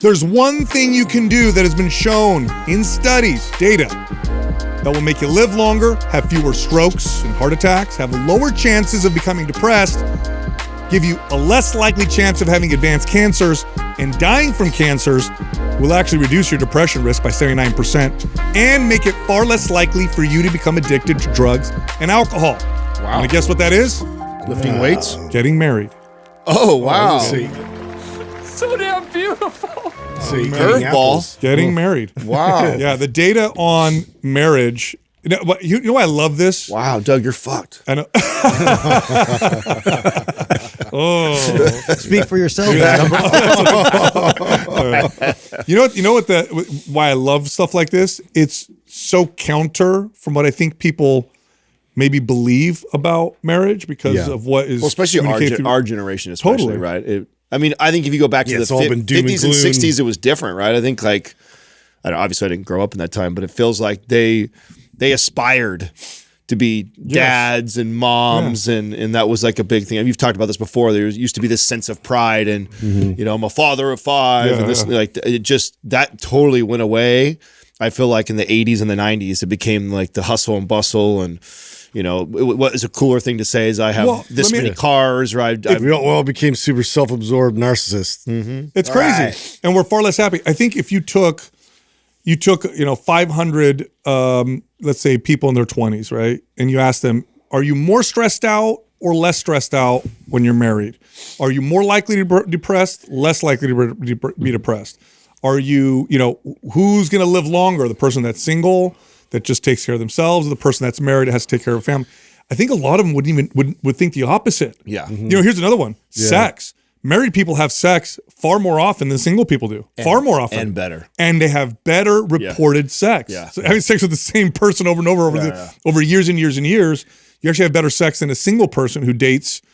There's one thing you can do that has been shown in studies, data, that will make you live longer, have fewer strokes and heart attacks, have lower chances of becoming depressed, give you a less likely chance of having advanced cancers, and dying from cancers will actually reduce your depression risk by 79% and make it far less likely for you to become addicted to drugs and alcohol. Wow. Want to guess what that is? Lifting weights? Getting married. Oh, wow. So damn beautiful. Curveball. Getting married. Wow. Yeah, the data on marriage. You know why I love this? Wow, Doug, you're fucked. I know. Oh, speak for yourself. You know what? Why I love stuff like this? It's so counter from what I think people maybe believe about marriage because of what is especially our generation, especially, Totally. right? I think if you go back to the 50s and 60s, it was different, right? I think obviously I didn't grow up in that time, but it feels like they aspired to be dads and moms, and that was like a big thing. You've talked about this before. There used to be this sense of pride, and I'm a father of 5, and this like it just that totally went away. I feel like in the 80s and the 90s, it became like the hustle and bustle, and what is a cooler thing to say is I have this many cars, or we all became super self-absorbed narcissists. It's crazy, right. And we're far less happy. I think if you took 500 let's say people in their 20s, right? And you ask them, are you more stressed out or less stressed out when you're married? Are you more likely to be depressed, less likely to be depressed? Are you, who's going to live longer? The person that's single, that just takes care of themselves, or the person that's married that has to take care of a family? I think a lot of them would think the opposite. Yeah. Here's another one. Yeah. Sex. Married people have sex far more often than single people do. Far more often. And better. And they have better reported sex. Yeah. So having sex with the same person over and over over years and years and years, you actually have better sex than a single person who dates a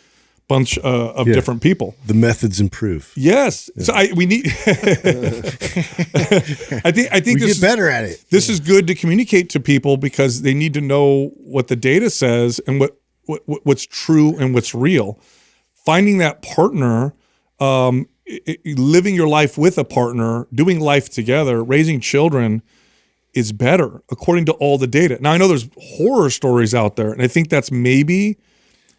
bunch of different people. The methods improve. Yes. Yeah. So we need I think we get better at it. This is good to communicate to people because they need to know what the data says and what's true and what's real. Finding that partner, living your life with a partner, doing life together, raising children is better according to all the data. Now, I know there's horror stories out there, and I think that's maybe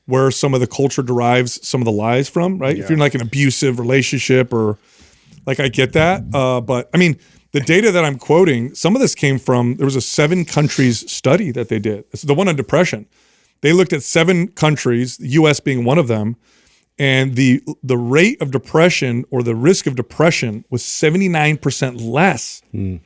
where some of the culture derives some of the lies from, right? Yeah. If you're in like an abusive relationship or like, I get that. But I mean, the data that I'm quoting, some of this came from, there was a 7 countries study that they did. It's the one on depression. They looked at 7 countries, the US being one of them, and the rate of depression or the risk of depression was 79% less.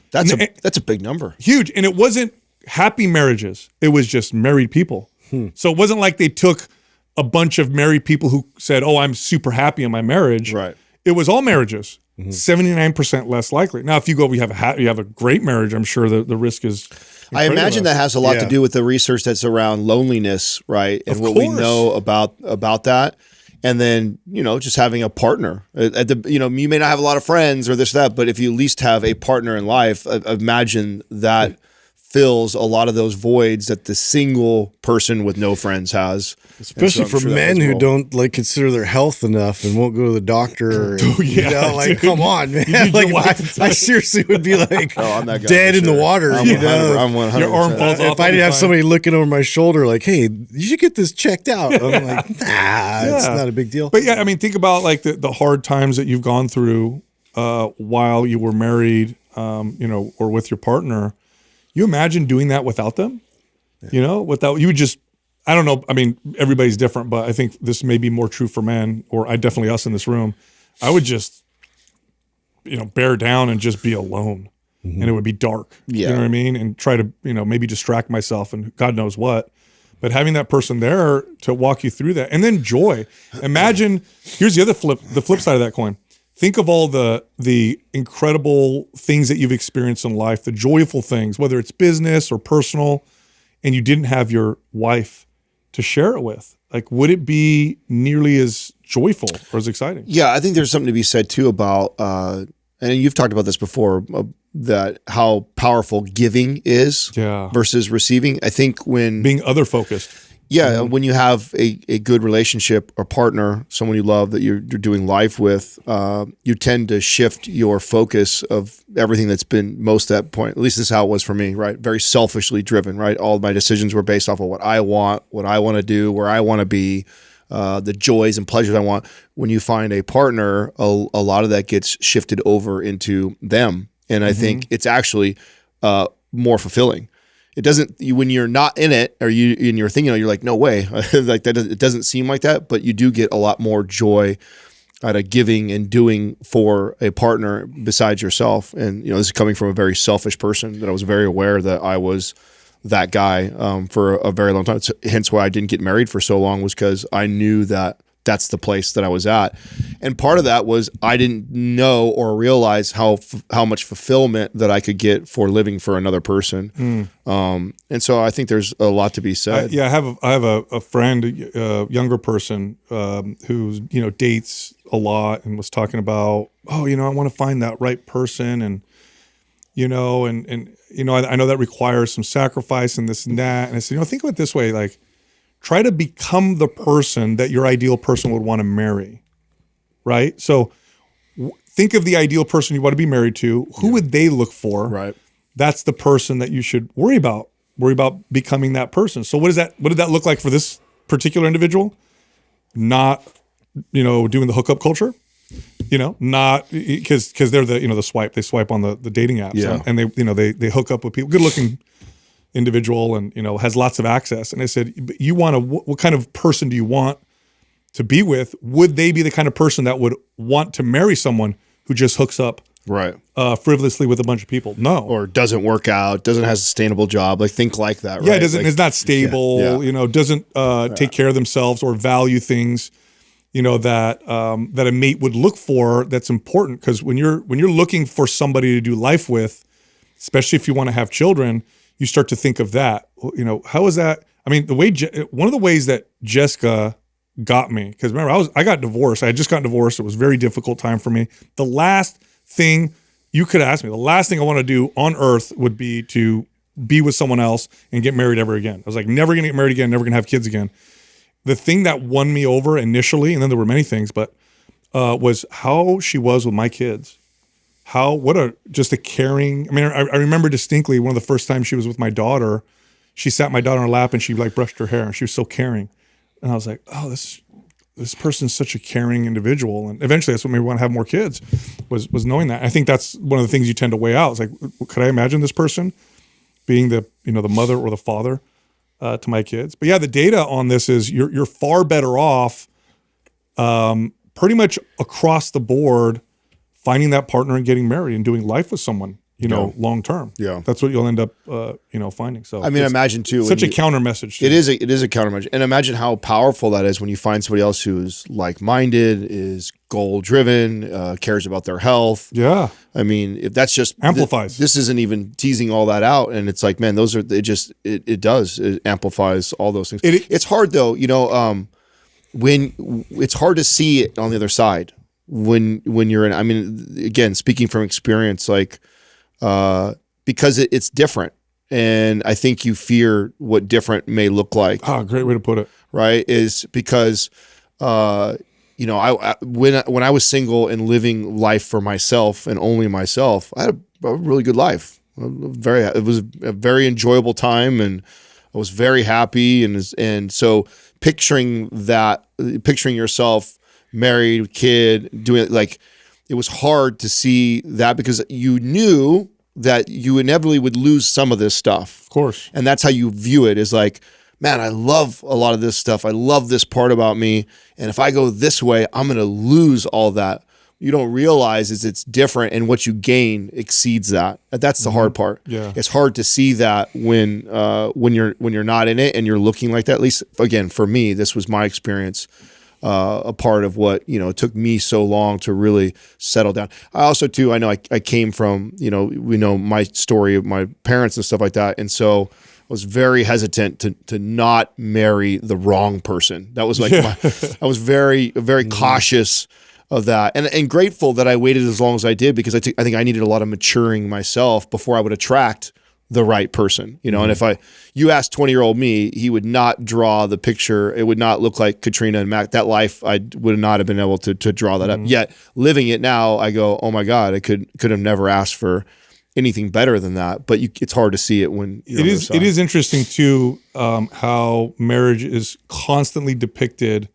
That's a big number. Huge. And it wasn't happy marriages. It was just married people. So it wasn't like they took a bunch of married people who said, oh, I'm super happy in my marriage. Right. It was all marriages. 79% less likely. Now, if you go, you have a great marriage, I'm sure the risk is I imagine that has a lot to do with the research that's around loneliness, right? And what we know about that. And then, just having a partner. You may not have a lot of friends or this or that, but if you at least have a partner in life, imagine that fills a lot of those voids that the single person with no friends has. Especially for men who don't consider their health enough and won't go to the doctor. And, come on, man. I seriously would be like I'm that guy dead in the water. I'm 100%. Your arm falls off. If I didn't have somebody looking over my shoulder like, hey, you should get this checked out. I'm like, it's not a big deal. But yeah, I mean, think about like the hard times that you've gone through while you were married, or with your partner. You imagine doing that without them? Without you would just, I don't know. I mean, everybody's different, but I think this may be more true for men, or definitely us in this room. I would just, bear down and just be alone, and it would be dark. Yeah. You know what I mean? And try to, maybe distract myself and God knows what. But having that person there to walk you through that, and then joy. Imagine. Here's the flip side of that coin. Think of all the incredible things that you've experienced in life, the joyful things, whether it's business or personal, and you didn't have your wife to share it with. Like, would it be nearly as joyful or as exciting? Yeah, I think there's something to be said too about, and you've talked about this before, that how powerful giving is versus receiving. I think when being other focused. Yeah, when you have a good relationship or partner, someone you love that you're doing life with, you tend to shift your focus of everything that's been most at that point. At least this is how it was for me, right? Very selfishly driven, right? All of my decisions were based off of what I want to do, where I want to be, the joys and pleasures I want. When you find a partner, a lot of that gets shifted over into them. And I think it's actually more fulfilling. It doesn't, when you're not in it or you're thinking, you're like, no way, like that. It doesn't seem like that, but you do get a lot more joy out of giving and doing for a partner besides yourself. And, this is coming from a very selfish person that I was very aware that I was that guy for a very long time. So, hence why I didn't get married for so long, was because I knew that that's the place that I was at. And part of that was I didn't know or realize how much fulfillment that I could get for living for another person. And so I think there's a lot to be said. I have a friend, a younger person who dates a lot, and was talking about, I want to find that right person, and I know that requires some sacrifice and this and that. And I said, think of it this way, like, try to become the person that your ideal person would want to marry, right? So think of the ideal person you want to be married to. Who would they look for? Right. That's the person that you should worry about. Worry about becoming that person. So what did that look like for this particular individual? Not, doing the hookup culture, not because they're the swipe. They swipe on the dating apps, and they hook up with people, good looking individual, and has lots of access. And I said, you want what kind of person do you want to be with? Would they be the kind of person that would want to marry someone who just hooks up right frivolously with a bunch of people? No. Or doesn't work out, doesn't have a sustainable job, like think like that, right? Yeah, it's not stable, doesn't take care of themselves or value things that a mate would look for. That's important, because when you're looking for somebody to do life with, especially if you want to have children, you start to think of that. How is that? I mean, one of the ways that Jessica got me, because remember, I got divorced. I had just gotten divorced. It was a very difficult time for me. The last thing you could ask me, the last thing I want to do on earth would be to be with someone else and get married ever again. I was like, never going to get married again, never going to have kids again. The thing that won me over initially, and then there were many things, but was how she was with my kids. Just a caring. I mean, I remember distinctly one of the first times she was with my daughter. She sat my daughter on her lap and she like brushed her hair, and she was so caring. And I was like, oh, this person's such a caring individual. And eventually that's what made me want to have more kids, was knowing that. I think that's one of the things you tend to weigh out. It's like, could I imagine this person being the mother or the father to my kids? But yeah, the data on this is you're far better off pretty much across the board finding that partner and getting married and doing life with someone, long term. Yeah. That's what you'll end up, finding. So I mean, imagine too. Such a counter message. It is a counter message. And imagine how powerful that is when you find somebody else who's like-minded, is goal-driven, cares about their health. Yeah. I mean, if that's just amplifies. This isn't even teasing all that out. And it's like, man, it amplifies all those things. It's hard though, when it's hard to see it on the other side. When you're in, I mean, again, speaking from experience, like, because it's different, and I think you fear what different may look like. Oh, great way to put it. Right, is because, I when I was single and living life for myself and only myself, I had a really good life. It was a very enjoyable time, and I was very happy, and so picturing yourself married, kid, doing it, like, it was hard to see that, because you knew that you inevitably would lose some of this stuff. Of course. And that's how you view it, is like, man, I love a lot of this stuff. I love this part about me. And if I go this way, I'm going to lose all that. You don't realize is it's different, and what you gain exceeds that. That's the hard part. Yeah. It's hard to see that when you're not in it and you're looking like that. At least, again, for me, this was my experience. A part of what, it took me so long to really settle down. I also too, I know I came from, we know my story of my parents and stuff like that. And so I was very hesitant to not marry the wrong person. That was like, I was very, very cautious of that, and grateful that I waited as long as I did, because I think I needed a lot of maturing myself before I would attract the right person, you know. And if you ask 20-year-old me, he would not draw the picture. It would not look like Katrina and Mac. That life, I would not have been able to draw that up. Yet living it now, I go, oh my God, I could have never asked for anything better than that. But it's hard to see it when it is interesting too, how marriage is constantly depicted,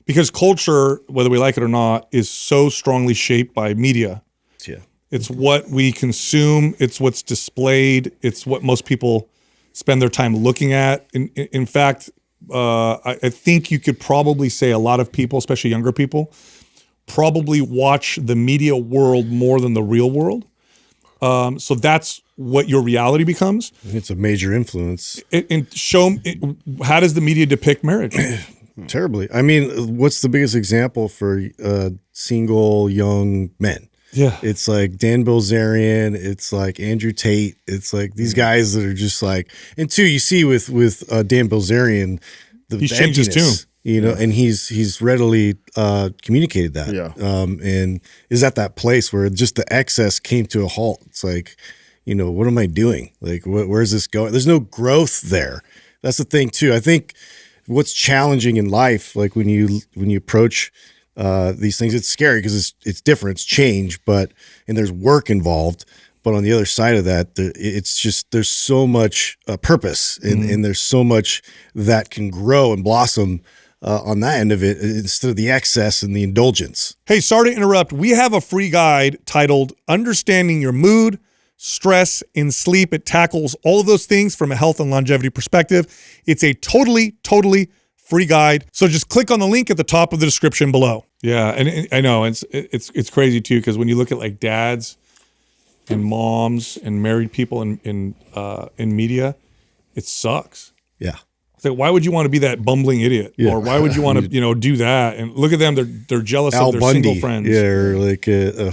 because culture, whether we like it or not, is so strongly shaped by media. Yeah. It's what we consume. It's what's displayed. It's what most people spend their time looking at. In fact, I think you could probably say a lot of people, especially younger people, probably watch the media world more than the real world. So that's what your reality becomes. It's a major influence. How does the media depict marriage? Terribly. I mean, what's the biggest example for single young men? Yeah. It's like Dan Bilzerian. It's like Andrew Tate. It's like these guys that are just like, and two, you see with Dan Bilzerian, the changed his tune. You know, and he's readily communicated that. Yeah. And is at that place where just the excess came to a halt. It's like, you know, what am I doing? Like, where's this going? There's no growth there. That's the thing too. I think what's challenging in life, like when you approach these things, it's scary because it's different, it's change, and there's work involved. But on the other side of that, it's just there's so much purpose and there's so much that can grow and blossom on that end of it instead of the excess and the indulgence. Hey, sorry to interrupt. We have a free guide titled Understanding Your Mood, Stress, and Sleep. It tackles all of those things from a health and longevity perspective. It's a totally free guide. So just click on the link at the top of the description below. Yeah, and I know it's crazy too, because when you look at like dads and moms and married people in media, it sucks. Yeah. It's like, why would you want to be that bumbling idiot? Yeah. Or why would you want to, do that? And look at them, they're jealous Al of their Bundy, single friends. Yeah, or like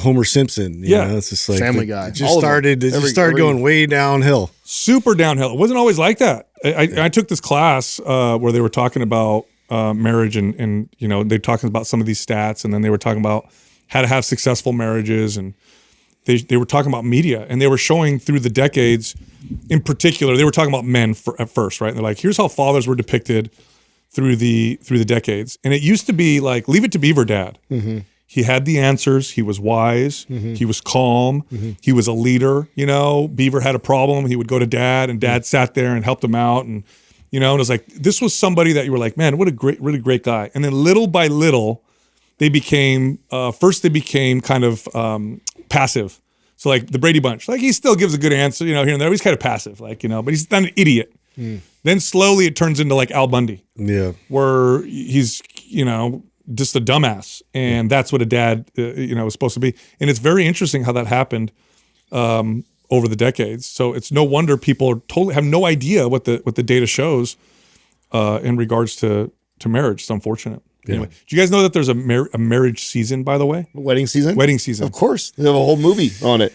Homer Simpson. You know, it's just like Family Guy. It just started going way downhill. Super downhill. It wasn't always like that. I took this class where they were talking about marriage and they're talking about some of these stats, and then they were talking about how to have successful marriages, and they were talking about media, and they were showing through the decades. In particular, they were talking about men at first, right? And they're like, here's how fathers were depicted through the decades. And it used to be like, leave it to Beaver Dad. Mm-hmm. He had the answers. He was wise. Mm-hmm. He was calm. Mm-hmm. He was a leader. Beaver had a problem. He would go to Dad, and Dad sat there and helped him out. And and it was like, this was somebody that you were like, man, what a really great guy. And then little by little, they became kind of passive. So like the Brady Bunch, like he still gives a good answer, here and there. He's kind of passive, but he's not an idiot. Then slowly it turns into like Al Bundy, where he's just a dumbass, and that's what a dad was supposed to be. And it's very interesting how that happened over the decades. So it's no wonder people are have no idea what the data shows in regards to marriage. It's unfortunate. Yeah. Anyway, do you guys know that there's a marriage season, by the way? Wedding season? Wedding season. Of course. They have a whole movie on it.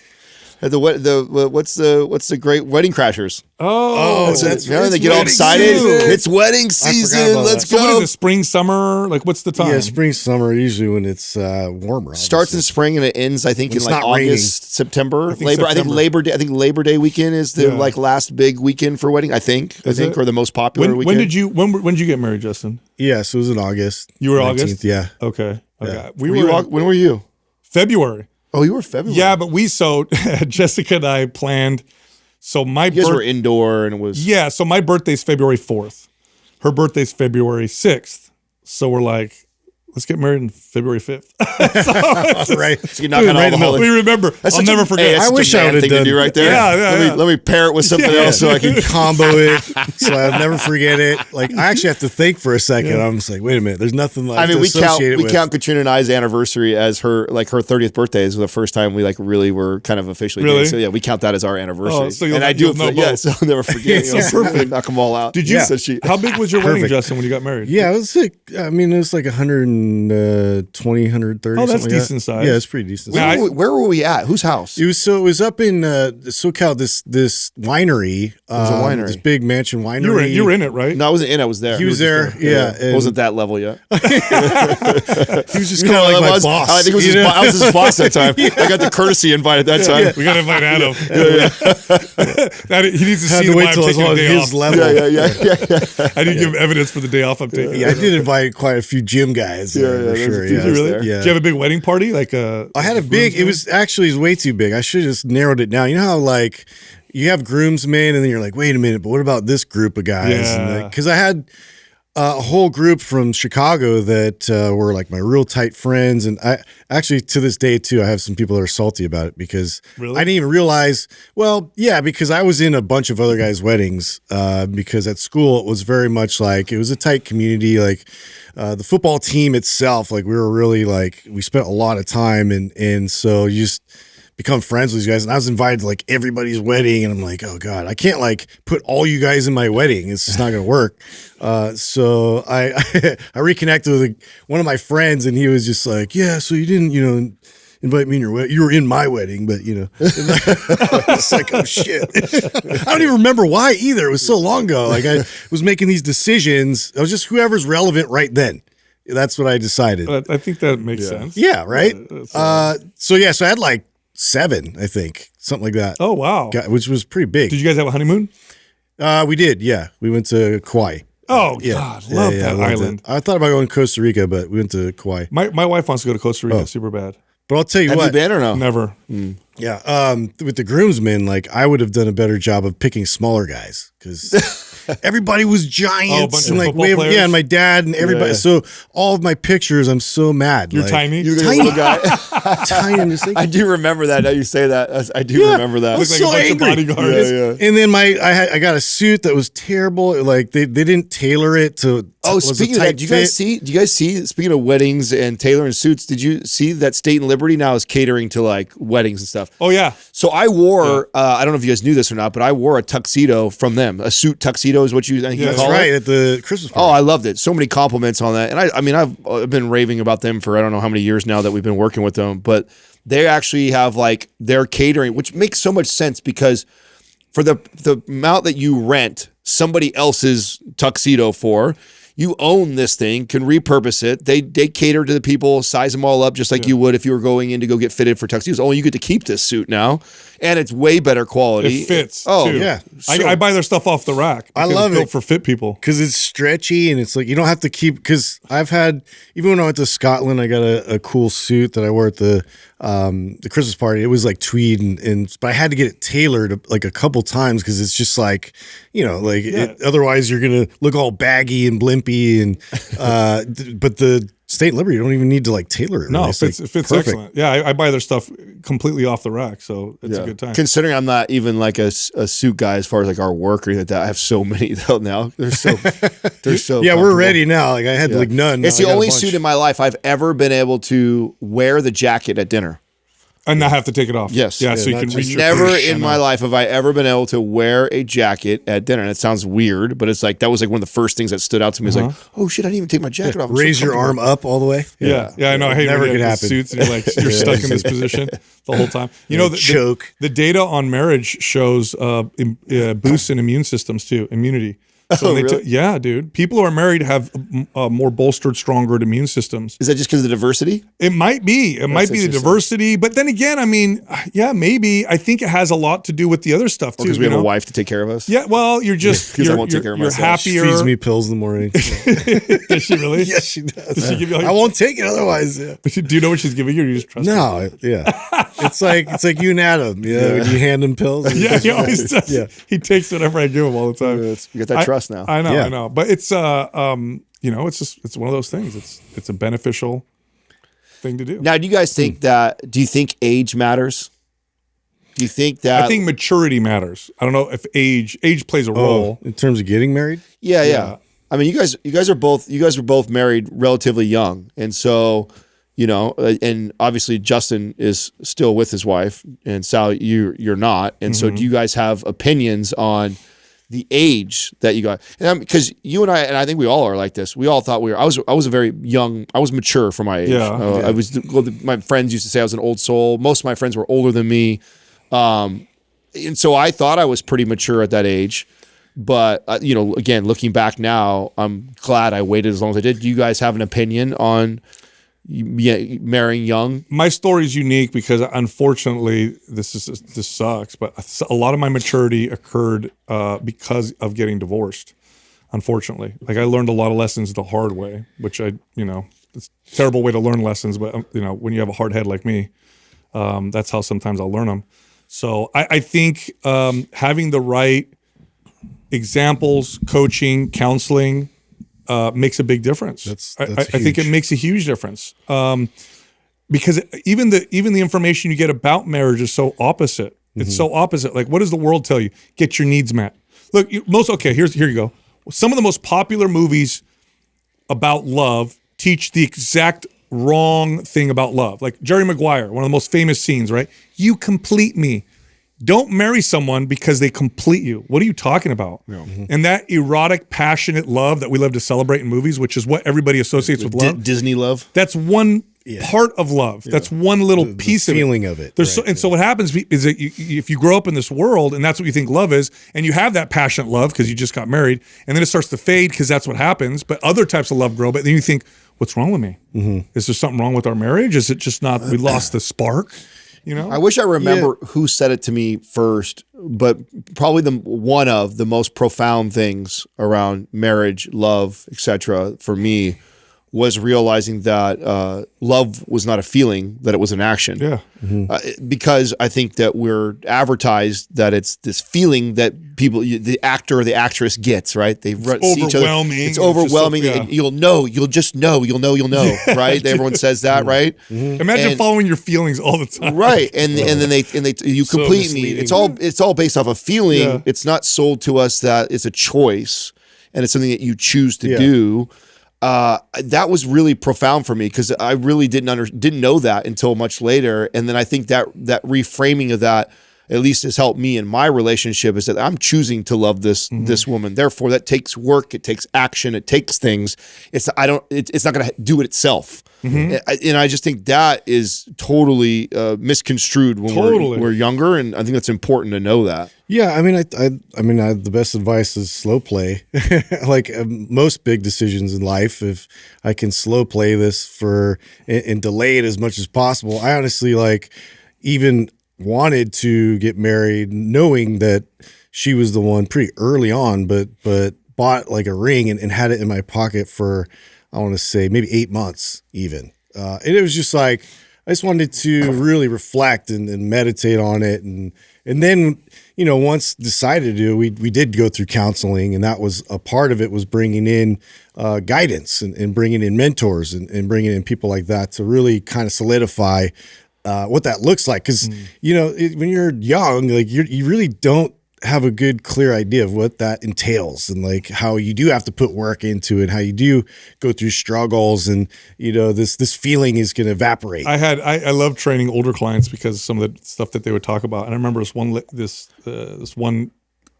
What's the great Wedding Crashers? They get all excited. It's wedding season. Let's go. So what is it? Spring, summer? Like what's the time? Yeah, spring, summer. Usually when it's warmer. Starts in spring and it ends. I think in like August, September. I think Labor Day. I think Labor Day weekend is the like last big weekend for wedding. I think or the most popular weekend. When did you get married, Justin? Yeah, so it was in August. You were 19th, August. Yeah. Okay. Yeah. When were you? February. Oh, you were February. Yeah, but Jessica and I planned. So you guys were indoor, and it was So my birthday's February 4th. Her birthday's February 6th. So we're like, let's get married on February 5th. Right. So you knock on all the holidays. We remember. I'll never forget. I wish I would have done. To do right there. Yeah. Let me pair it with something else so I can combo it. So I'll never forget it. Like I actually have to think for a second. I'm just like, wait a minute. There's nothing like. We count Katrina and I's anniversary as her 30th birthday is the first time we really were kind of officially dating. So yeah, we count that as our anniversary. So I do. So I'll never forget. Perfect. Knock them all out. Did you? How big was your wedding, Justin, when you got married? Yeah, it was like it was like 100. 120, 130. Oh, that's something like decent that. size. Yeah, it's pretty decent. Where were we at? Whose house? It was up in SoCal. This winery. was a winery. This big mansion winery. You were in it, right? No, I wasn't in. I was there. He was there. Yeah, I wasn't that level yet. He was just kind of like my boss. I think I was his boss that time. I got the courtesy invite at that time. We got to invite Adam. He needs to Had see to why wait I'm till I was taking a on day his off. level. Yeah. I need to give evidence for the day off I'm taking. Yeah, I did invite quite a few gym guys. For sure. Did you Really? there. Yeah. Did you have a big wedding party? Like I had a big. It was way too big. I should have just narrowed it down. You know how like you have groomsmen, and then you're like, wait a minute, but what about this group of guys? Yeah. Because I had a whole group from Chicago that were like my real tight friends, and I actually to this day too, I have some people that are salty about it because Really? I didn't even realize. Well, yeah, because I was in a bunch of other guys' weddings. Because at school it was very much like it was a tight community. Like the football team itself, like we were really like we spent a lot of time, and so you just become friends with these guys. And I was invited to like everybody's wedding, and I'm like, oh God, I can't like put all you guys in my wedding. It's just not gonna work. So I reconnected with one of my friends, and he was just like, yeah, so you didn't, invite me in your wedding. You were in my wedding, but it's like, oh shit. I don't even remember why either. It was so long ago. Like I was making these decisions. I was just whoever's relevant right then. That's what I decided. I think that makes sense. Yeah, right. So I had like 7, I think, something like that. Oh wow, Which was pretty big. did you guys have a honeymoon? We did, yeah. We went to Kauai. Oh Yeah. God, love that loved it. island. I thought about going to Costa Rica, but we went to Kauai. My wife wants to go to Costa Rica super bad. But I'll tell you Have what. you been or no? Never. Yeah. With the groomsmen, like I would have done a better job of picking smaller guys because everybody was giants bunch and of like football players? and my dad and everybody. Yeah. So all of my pictures, I'm so mad. You're like, tiny. You're the Tiny. little guy. tiny. I'm just like, I do remember that. Now you say that. I do remember that. I was Look so like a bunch angry. of bodyguards. Yeah. And then I got a suit that was terrible. Like they didn't tailor it to. Oh, was a speaking of tight that, do you guys see? Speaking of weddings and tailoring suits, did you see that State and Liberty now is catering to like weddings and stuff? Oh yeah. So I wore, I don't know if you guys knew this or not, but I wore a tuxedo from them. A suit tuxedo is what you think you That's call right it. at the Christmas Oh, party. I loved it. So many compliments on that. And I mean, I've been raving about them for I don't know how many years now that we've been working with them, but they actually have like their catering, which makes so much sense because for the amount that you rent somebody else's tuxedo for, you own this thing, can repurpose it. They cater to the people, size them all up just like you would if you were going in to go get fitted for tuxedos. Oh, you get to keep this suit now, and it's way better quality. It fits. Oh, too. yeah. I buy their stuff off the rack. I because love it's built it. for fit people. Because it's stretchy and it's like you don't have to keep. Because I've had even when I went to Scotland, I got a cool suit that I wore at the Christmas party. It was like tweed but I had to get it tailored like a couple times because it's just like otherwise you're gonna look all baggy and blimpy and but the State and Liberty, you don't even need to like tailor it. No, really. it fits perfect. excellent. Yeah, I buy their stuff completely off the rack, so it's a good time. Considering I'm not even like a suit guy as far as like our work or anything like that, I have so many though now. They're so Yeah, we're ready now. Like I had like none. It's Now I the got a only bunch. suit in my life I've ever been able to wear the jacket at dinner. And not have to take it off. Yes. Yeah, so you not can just- reach your Never finish. in my life have I ever been able to wear a jacket at dinner. And it sounds weird, but it's like that was like one of the first things that stood out to me. It's like, oh shit, I didn't even take my jacket off. I'm so Raise your arm comfortable. up all the way. Yeah, I know. I hate Never when you could have happen. the suits and you're like you're stuck in this position the whole time. You know, Choke. the data on marriage shows boosts in immune systems too, immunity. So Oh, when really? yeah, dude. People who are married have more bolstered, stronger immune systems. Is that just because of the diversity? It might be. It might be the interesting. diversity. But then again, I mean, yeah, maybe. I think it has a lot to do with the other stuff too. Because we you have a know? wife to take care of us? Yeah, well, you're just 'Cause I you're, won't take care of you're myself. She happier. feeds me pills in the morning. Does she really? Yes, she does. Does she give you all I won't take it otherwise. Yeah. Do you know what she's giving you, or you just trust her? No, yeah. It's like you and Adam. Yeah, when you hand him pills. Yeah, he always does. Yeah. He takes whatever I give him all the time. You got that trust now. I know, Yeah. I know. But it's it's one of those things. It's a beneficial thing to do. Now, do you guys think do you think age matters? Do you think that? I think maturity matters. I don't know if age plays a role. In terms of getting married. Yeah. I mean, you guys were both married relatively young, and so and obviously Justin is still with his wife, and Sal, you're not, and so do you guys have opinions on the age that you got, because you and I think we all are like this. We all thought I was a very young, I was mature for my age. I was, my friends used to say I was an old soul. Most of my friends were older than me. And so I thought I was pretty mature at that age. But, again, looking back now, I'm glad I waited as long as I did. Do you guys have an opinion on marrying young? My story is unique because, unfortunately, this sucks, but a lot of my maturity occurred because of getting divorced, unfortunately. Like, I learned a lot of lessons the hard way, which it's a terrible way to learn lessons, but, when you have a hard head like me, that's how sometimes I'll learn them. So I think having the right examples, coaching, counseling makes a big difference. I think it makes a huge difference because even the information you get about marriage is so opposite. It's so opposite. Like, what does the world tell you? Get your needs met. Look, here you go. Some of the most popular movies about love teach the exact wrong thing about love. Like Jerry Maguire, one of the most famous scenes, right? You complete me. Don't marry someone because they complete you. What are you talking about? Yeah. And that erotic, passionate love that we love to celebrate in movies, which is what everybody associates with love. Disney love. That's one part of love. Yeah. That's one little piece of it. Feeling of it. So what happens is that if you grow up in this world and that's what you think love is, and you have that passionate love because you just got married, and then it starts to fade because that's what happens, but other types of love grow, but then you think, what's wrong with me? Is there something wrong with our marriage? Is it just not, we lost the spark? I wish I remember who said it to me first, but probably one of the most profound things around marriage, love, etc. for me was realizing that love was not a feeling, that it was an action. Yeah. Because I think that we're advertised that it's this feeling that people, the actor or the actress gets, right? They see each other. It's overwhelming. And you'll know, right? Everyone says that, right? Imagine following your feelings all the time. Right. And then you complete me. It's all based off a feeling. Yeah. It's not sold to us that it's a choice and it's something that you choose to do. That was really profound for me because I really didn't know that until much later. And then I think that reframing of that at least has helped me in my relationship, is that I'm choosing to love this woman. Therefore, that takes work, it takes action, it takes things. It's not going to do it itself. And I just think that is totally misconstrued when we're younger, and I think that's important to know that. Yeah, I mean, the best advice is slow play. Like most big decisions in life, if I can slow play this and delay it as much as possible. I honestly even wanted to get married knowing that she was the one pretty early on, but bought like a ring and had it in my pocket for, I want to say maybe 8 months even. And it was just like, I just wanted to really reflect and meditate on it. And then, once decided to, we did go through counseling, and that was a part of it, was bringing in guidance and bringing in mentors and bringing in people like that to really kind of solidify what that looks like. Because, when you're young, you really don't have a good, clear idea of what that entails, and how you do have to put work into it, how you do go through struggles, and this feeling is going to evaporate. I love training older clients because of some of the stuff that they would talk about. And I remember this one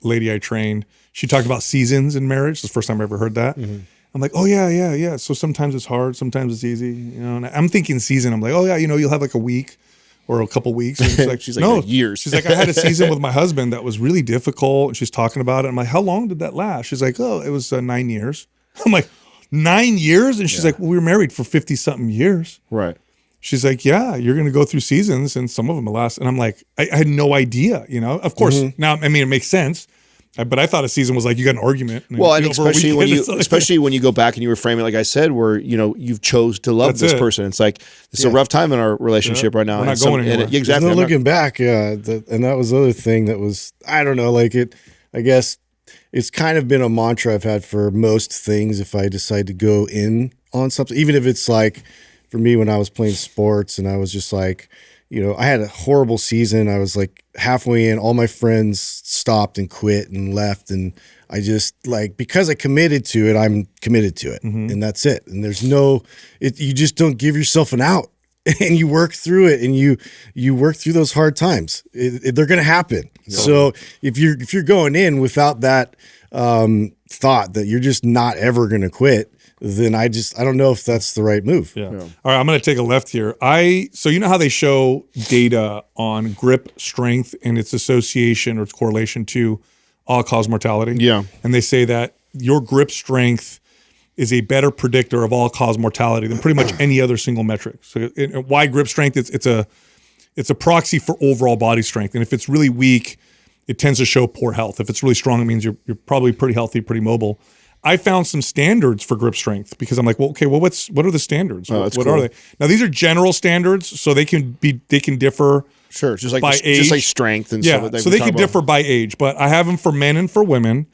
lady I trained, she talked about seasons in marriage. It's the first time I ever heard that. I'm like, oh yeah. So sometimes it's hard, sometimes it's easy. And I'm thinking season. I'm like, oh yeah, you'll have like a week or a couple weeks. And she's like, no, years. She's like, I had a season with my husband that was really difficult. And she's talking about it. I'm like, how long did that last? She's like, oh, it was 9 years. I'm like, 9 years? And she's like, well, we were married for 50 something years. Right. She's like, yeah, you're going to go through seasons and some of them will last. And I'm like, I had no idea, Of course, now, it makes sense. But I thought a season was like you got an argument. Well, and especially when you go back and you reframe it, like I said, where you've chose to love this person. It's like it's a rough time in our relationship right now. We're not going anywhere. Exactly. There's no looking back. Yeah, and that was the other thing that was, I don't know, I guess it's kind of been a mantra I've had for most things. If I decide to go in on something, even if it's like for me when I was playing sports and I was just like, I had a horrible season. I was like halfway in, all my friends stopped and quit and left. And I just because I committed to it, I'm committed to it. And that's it. And there's you just don't give yourself an out. and you work through it, and you work through those hard times. They're going to happen. Yeah. So if you're going in without that thought that you're just not ever going to quit, then I don't know if that's the right move. Yeah. All right, I'm going to take a left here. So you know how they show data on grip strength and its association or its correlation to all-cause mortality? Yeah. And they say that your grip strength is a better predictor of all-cause mortality than pretty much any other single metric. So why grip strength? It's a proxy for overall body strength. And if it's really weak, it tends to show poor health. If it's really strong, it means you're probably pretty healthy, pretty mobile. I found some standards for grip strength because I'm like, well, okay, well, what are the standards? What cool. are they? Now, these are general standards, so they can differ. Sure, just like by age. Just like strength and stuff. Yeah, so they can differ by age, but I have them for men and for women.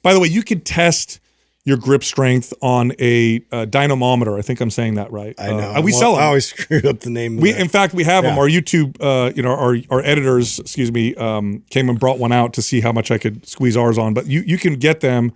By the way, you could test your grip strength on a dynamometer. I think I'm saying that right. I know. We sell them. I always screwed up the name. In fact, we have them. Our YouTube, our editors, came and brought one out to see how much I could squeeze ours on. But you can get them,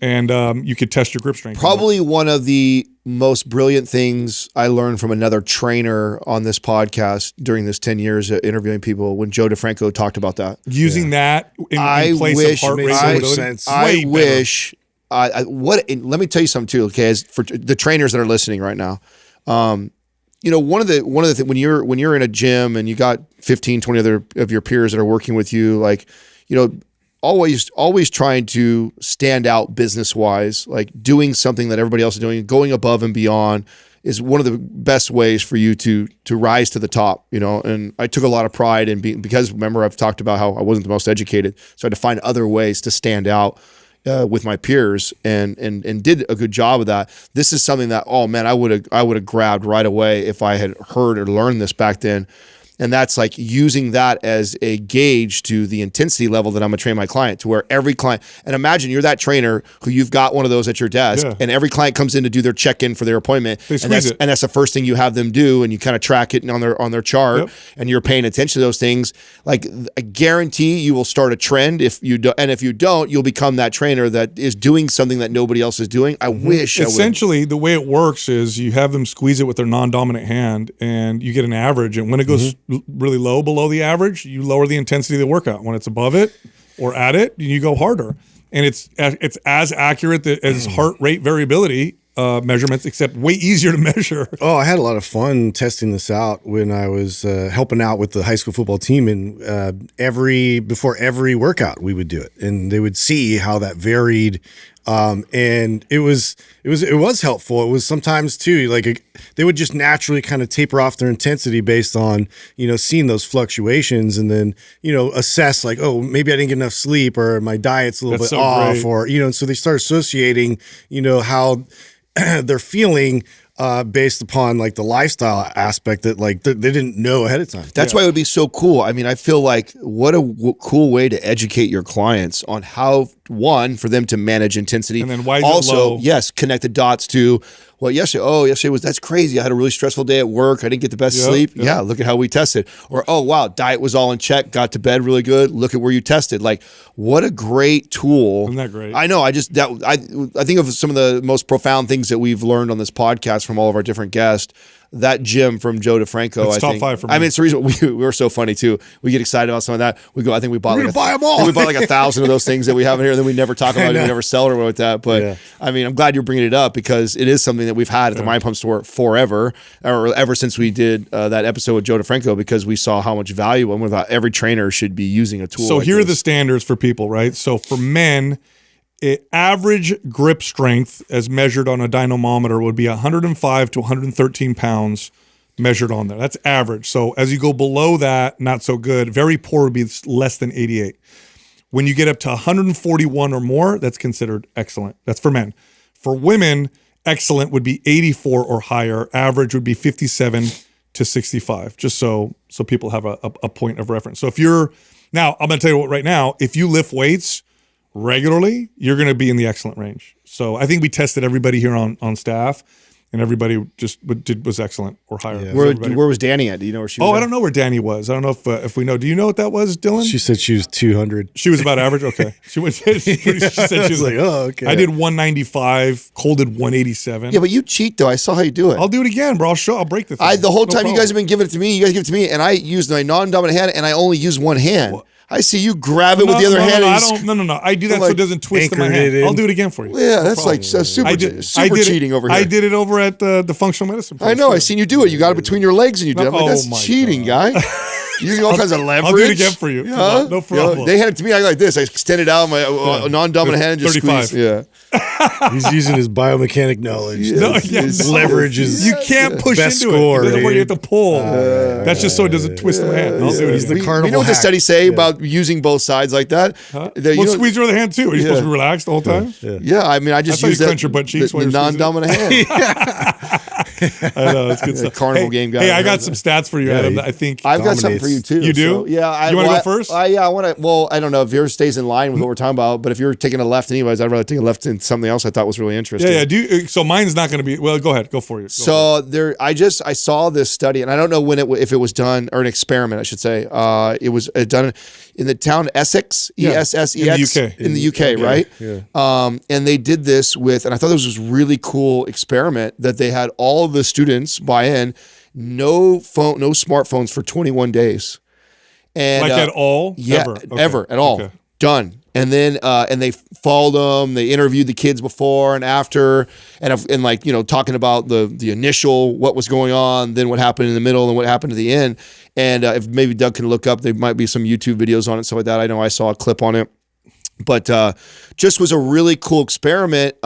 and you could test your grip strength. Probably one of the most brilliant things I learned from another trainer on this podcast during this 10 years of interviewing people when Joe DeFranco talked about that. Using that in place of heart rate. I wish. Let me tell you something too, okay? As for the trainers that are listening right now, one of the things when you're in a gym and you got 15, 20 other of your peers that are working with you, like, always trying to stand out business wise, like doing something that everybody else is doing, going above and beyond is one of the best ways for you to rise to the top, and I took a lot of pride in because remember I've talked about how I wasn't the most educated, so I had to find other ways to stand out with my peers and did a good job of that. This is something that, oh man, I would have grabbed right away if I had heard or learned this back then. And that's like using that as a gauge to the intensity level that I'm gonna train my client, to where every client, and imagine you're that trainer who you've got one of those at your desk, and every client comes in to do their check-in for their appointment, and that's the first thing you have them do, and you kind of track it on their chart, and you're paying attention to those things. Like, I guarantee you will start a trend if you do, and if you don't, you'll become that trainer that is doing something that nobody else is doing. I wish. Essentially, the way it works is you have them squeeze it with their non-dominant hand, and you get an average, and when it goes really low below the average, you lower the intensity of the workout. When it's above it or at it, you go harder. And it's as accurate as heart rate variability measurements, except way easier to measure. Oh, I had a lot of fun testing this out when I was helping out with the high school football team, and before every workout we would do it, and they would see how that varied. And it was helpful. It was sometimes too, like they would just naturally kind of taper off their intensity based on, seeing those fluctuations, and then, assess like, oh, maybe I didn't get enough sleep, or my diet's a little bit off, great. Or, and so they start associating, how they're feeling based upon like the lifestyle aspect that like they didn't know ahead of time. That's why it would be so cool. I mean, I feel like what a cool way to educate your clients on how, one, for them to manage intensity, and then why is also, it low? Yes, connect the dots to, well, yesterday that's crazy. I had a really stressful day at work. I didn't get the best sleep. Yep. Yeah, look at how we tested. Or, oh, wow, diet was all in check. Got to bed really good. Look at where you tested. Like, what a great tool. Isn't that great? I know. I think of some of the most profound things that we've learned on this podcast from all of our different guests. That gym from Joe DeFranco, it's top 5 for me. I mean, it's the reason we were so funny too. We get excited about some of that. We go, I think we bought buy them all. We bought like 1,000 of those things that we have in here, and then we never talk about it, we never sell or with that. But I mean, I'm glad you're bringing it up because it is something that we've had at the Mind Pump store forever, or ever since we did that episode with Joe DeFranco, because we saw how much value, and we thought every trainer should be using a tool. So here are the standards for people, right? So for men, average grip strength as measured on a dynamometer would be 105 to 113 pounds measured on there. That's average. So as you go below that, not so good. Very poor would be less than 88. When you get up to 141 or more, that's considered excellent. That's for men. For women, excellent would be 84 or higher. Average would be 57 to 65, just so people have a point of reference. So now I'm going to tell you what right now, if you lift weights regularly, you're going to be in the excellent range. So I think we tested everybody here on staff, and everybody just was excellent or higher. Yeah. Where was Danny at? Do you know where she was? Oh, at? I don't know where Danny was. I don't know if we know. Do you know what that was, Dylan? She said she was 200. She was about average. Okay, she said she was like, oh, okay. I did 195. Cole did 187. Yeah, but you cheat though. I saw how you do it. I'll do it again, bro. I'll break the thing. The whole time problem. you guys have been giving it to me, you guys give it to me, and I use my non-dominant hand, and I only use one hand. What? I see you grab it with the other hand. No. I do that so it doesn't twist in my hand. I'll do it again for you. Yeah, that's like super cheating over here. I did it over at the functional medicine place. I know. I seen you do it. You got it between your legs and you did it. I'm like, that's cheating, guy. Using all kinds of leverage. I'll do it again for you. Yeah. No problem. They hand it to me. I go like this. I extended out my non-dominant hand and just 35. squeeze. Yeah. He's using his biomechanic knowledge. His leverage is you can't push best into score, it. That's where you have to pull. That's just so it doesn't twist in my hand. I'll do it. He's the carnival. You know what the studies say about using both sides like that? Squeeze your other hand too. Are you supposed to be relaxed the whole time? Yeah, I mean, I just use clench your butt cheeks the non-dominant hand. I know, that's good stuff. Carnival game guy. Hey, I got some stats for you, Adam. I think I've got something for you too. You do? So, yeah. You want to go first? Yeah, I want to. Well, I don't know if yours stays in line with what we're talking about, but if you're taking a left anyways, I'd rather take a left in something else I thought was really interesting. Yeah. So mine's not going to be. Well, go ahead. Go for you. I saw this study, and I don't know if it was done, or an experiment, I should say. It was done in the town Essex, Essex, in the UK, right? Yeah. And they did this with, and I thought this was a really cool experiment that they had all of the students buy in, no smartphones for 21 days. And at all? Yeah, ever at all. Okay. Done. And then and they followed them. They interviewed the kids before and after, and like, you know, talking about the initial, what was going on, then what happened in the middle, and what happened at the end. And if maybe Doug can look up, there might be some YouTube videos on it, stuff like that. I know I saw a clip on it, but just was a really cool experiment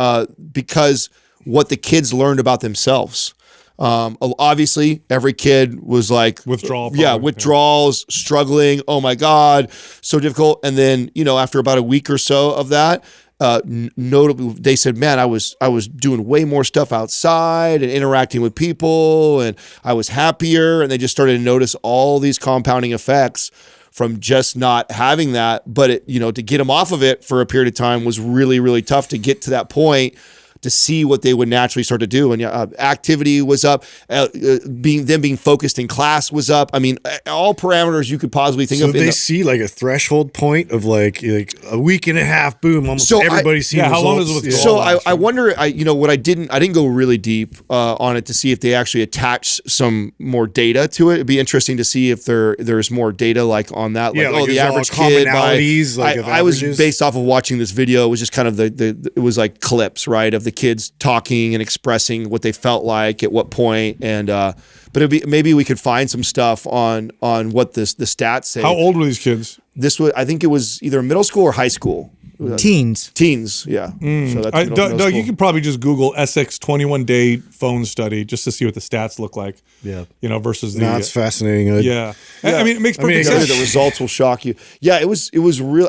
because what the kids learned about themselves. Obviously every kid was like withdrawals, struggling. Oh my God, so difficult. And then, you know, after about a week or so of that, notably, they said, man, I was doing way more stuff outside and interacting with people, and I was happier. And they just started to notice all these compounding effects from just not having that. But to get them off of it for a period of time was really, really tough to get to that point, to see what they would naturally start to do. And activity was up, being focused in class was up. I mean, all parameters you could possibly think of. So they see like a threshold point of like a week and a half, boom, almost everybody's seeing results. How long is it withdrawal? So I wonder, what I didn't go really deep on it to see if they actually attach some more data to it. It'd be interesting to see if there's more data like on that. Like, the average kid. I was based off of watching this video. It was just kind of it was like clips, right, of the kids talking and expressing what they felt like at what point, and but maybe we could find some stuff on what the stats say. How old were these kids? I think it was either middle school or high school. Teens, yeah. So that's Doug, you could probably just Google Essex 21-day phone study just to see what the stats look like. Yeah, versus it's fascinating. Yeah. I mean, it makes perfect sense. The results will shock you. Yeah, it was real.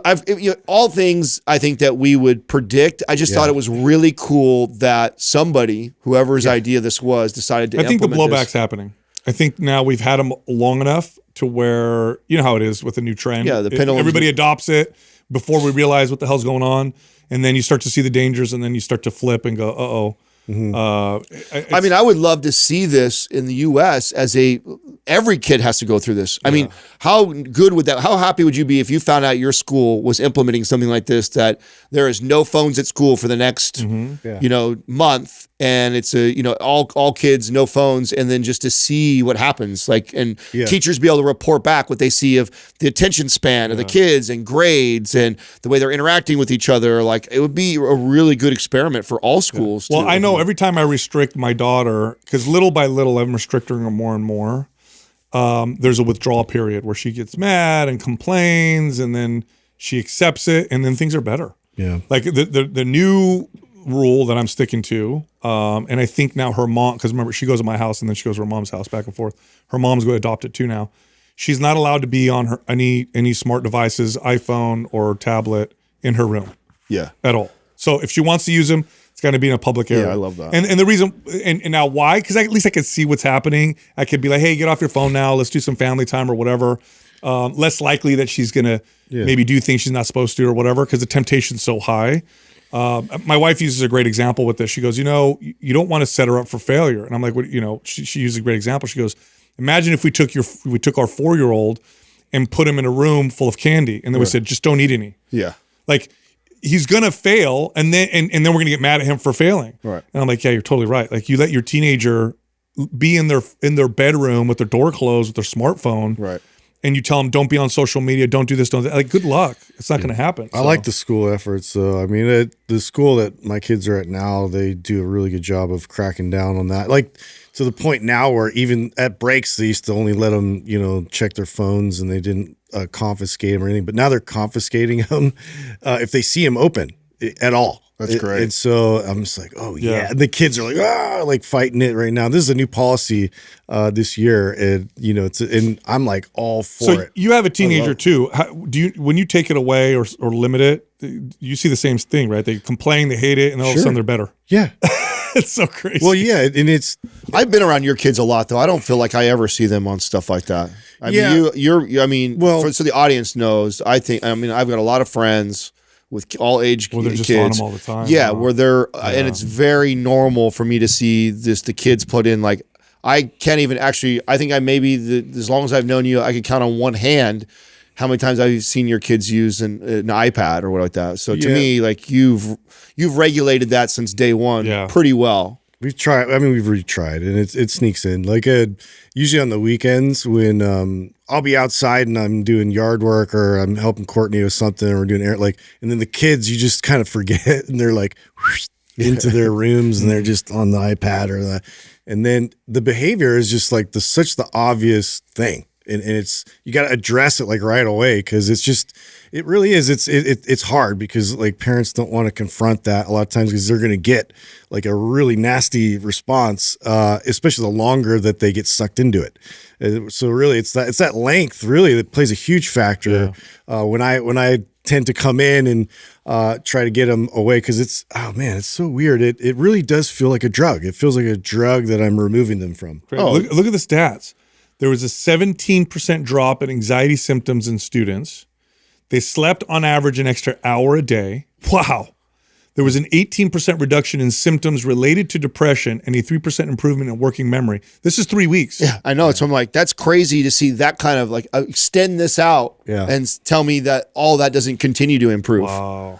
All things I think that we would predict. I just thought it was really cool that somebody, whoever's idea this was, decided to. I think the implement blowback's happening. I think now we've had them long enough to where you know how it is with a new trend. Yeah, the pendulum. Everybody adopts it before we realize what the hell's going on, and then you start to see the dangers, and then you start to flip and go, uh-oh. Mm-hmm. I mean, I would love to see this in the U.S. every kid has to go through this. I mean, how good would that? How happy would you be if you found out your school was implementing something like this? That there is no phones at school for the next, month, and it's all kids no phones, and then just to see what happens, and teachers be able to report back what they see of the attention span of the kids and grades and the way they're interacting with each other. Like, it would be a really good experiment for all schools. Well, I know every time I restrict my daughter, because little by little I'm restricting her more and more, there's a withdrawal period where she gets mad and complains, and then she accepts it, and then things are better. Yeah. Like the new rule that I'm sticking to, and I think now her mom, because remember, she goes to my house and then she goes to her mom's house back and forth. Her mom's going to adopt it too now. She's not allowed to be on her any smart devices, iPhone or tablet, in her room. Yeah. At all. So if she wants to use them, it's got to be in a public area. Yeah, I love that. And the reason, and now why? Because at least I could see what's happening. I could be like, hey, get off your phone now. Let's do some family time or whatever. Less likely that she's going to maybe do things she's not supposed to or whatever, because the temptation's so high. My wife uses a great example with this. She goes, you know, you don't want to set her up for failure. And I'm like, what? You know, she uses a great example. She goes, imagine if we took our 4-year-old and put him in a room full of candy, and then we said, just don't eat any. Yeah. Like, he's gonna fail, and then we're gonna get mad at him for failing. Right. And I'm like, yeah, you're totally right. Like, you let your teenager be in their bedroom with their door closed with their smartphone, right, and you tell them, don't be on social media, don't do this, don't do that. Like, good luck. It's not gonna happen. I like the school efforts, though. I mean, the school that my kids are at now, they do a really good job of cracking down on that. Like, to the point now where even at breaks, they used to only let them, you know, check their phones, and they didn't confiscate them or anything. But now they're confiscating them if they see them open at all. That's great. And so I'm just like, oh yeah. And the kids are like fighting it right now. This is a new policy this year, and you know, and I'm like all for it. So you have a teenager too. How, when you take it away or limit it, you see the same thing, right? They complain, they hate it, and all of a sudden they're better. Yeah. It's so crazy. Well, yeah, and I've been around your kids a lot, though. I don't feel like I ever see them on stuff like that. I mean, so the audience knows. I mean, I've got a lot of friends with all age they're kids. just on them all the time. Yeah, where they're, and it's very normal for me to see the kids put in, like, I can't even actually, I think as long as I've known you, I can count on one hand how many times I've seen your kids use an iPad or what like that. So to me, like, you've regulated that since day one pretty well. We've tried. I mean, we've retried, and it sneaks in. Like, usually on the weekends when I'll be outside and I'm doing yard work or I'm helping Courtney with something, or we're doing and then the kids, you just kind of forget, and they're like into their rooms, and they're just on the iPad or that. And then the behavior is just like such the obvious thing. And it's, you got to address it like right away, because it really is. It's hard because like parents don't want to confront that a lot of times, because they're going to get like a really nasty response, especially the longer that they get sucked into it. So really, it's that length really that plays a huge factor when I tend to come in and try to get them away, because it's so weird. It really does feel like a drug. It feels like a drug that I'm removing them from. Look at the stats. There was a 17% drop in anxiety symptoms in students. They slept on average an extra hour a day. Wow. There was an 18% reduction in symptoms related to depression and a 3% improvement in working memory. This is 3 weeks. Yeah, I know. So I'm like, that's crazy to see that kind of like extend this out and tell me that all that doesn't continue to improve. Wow.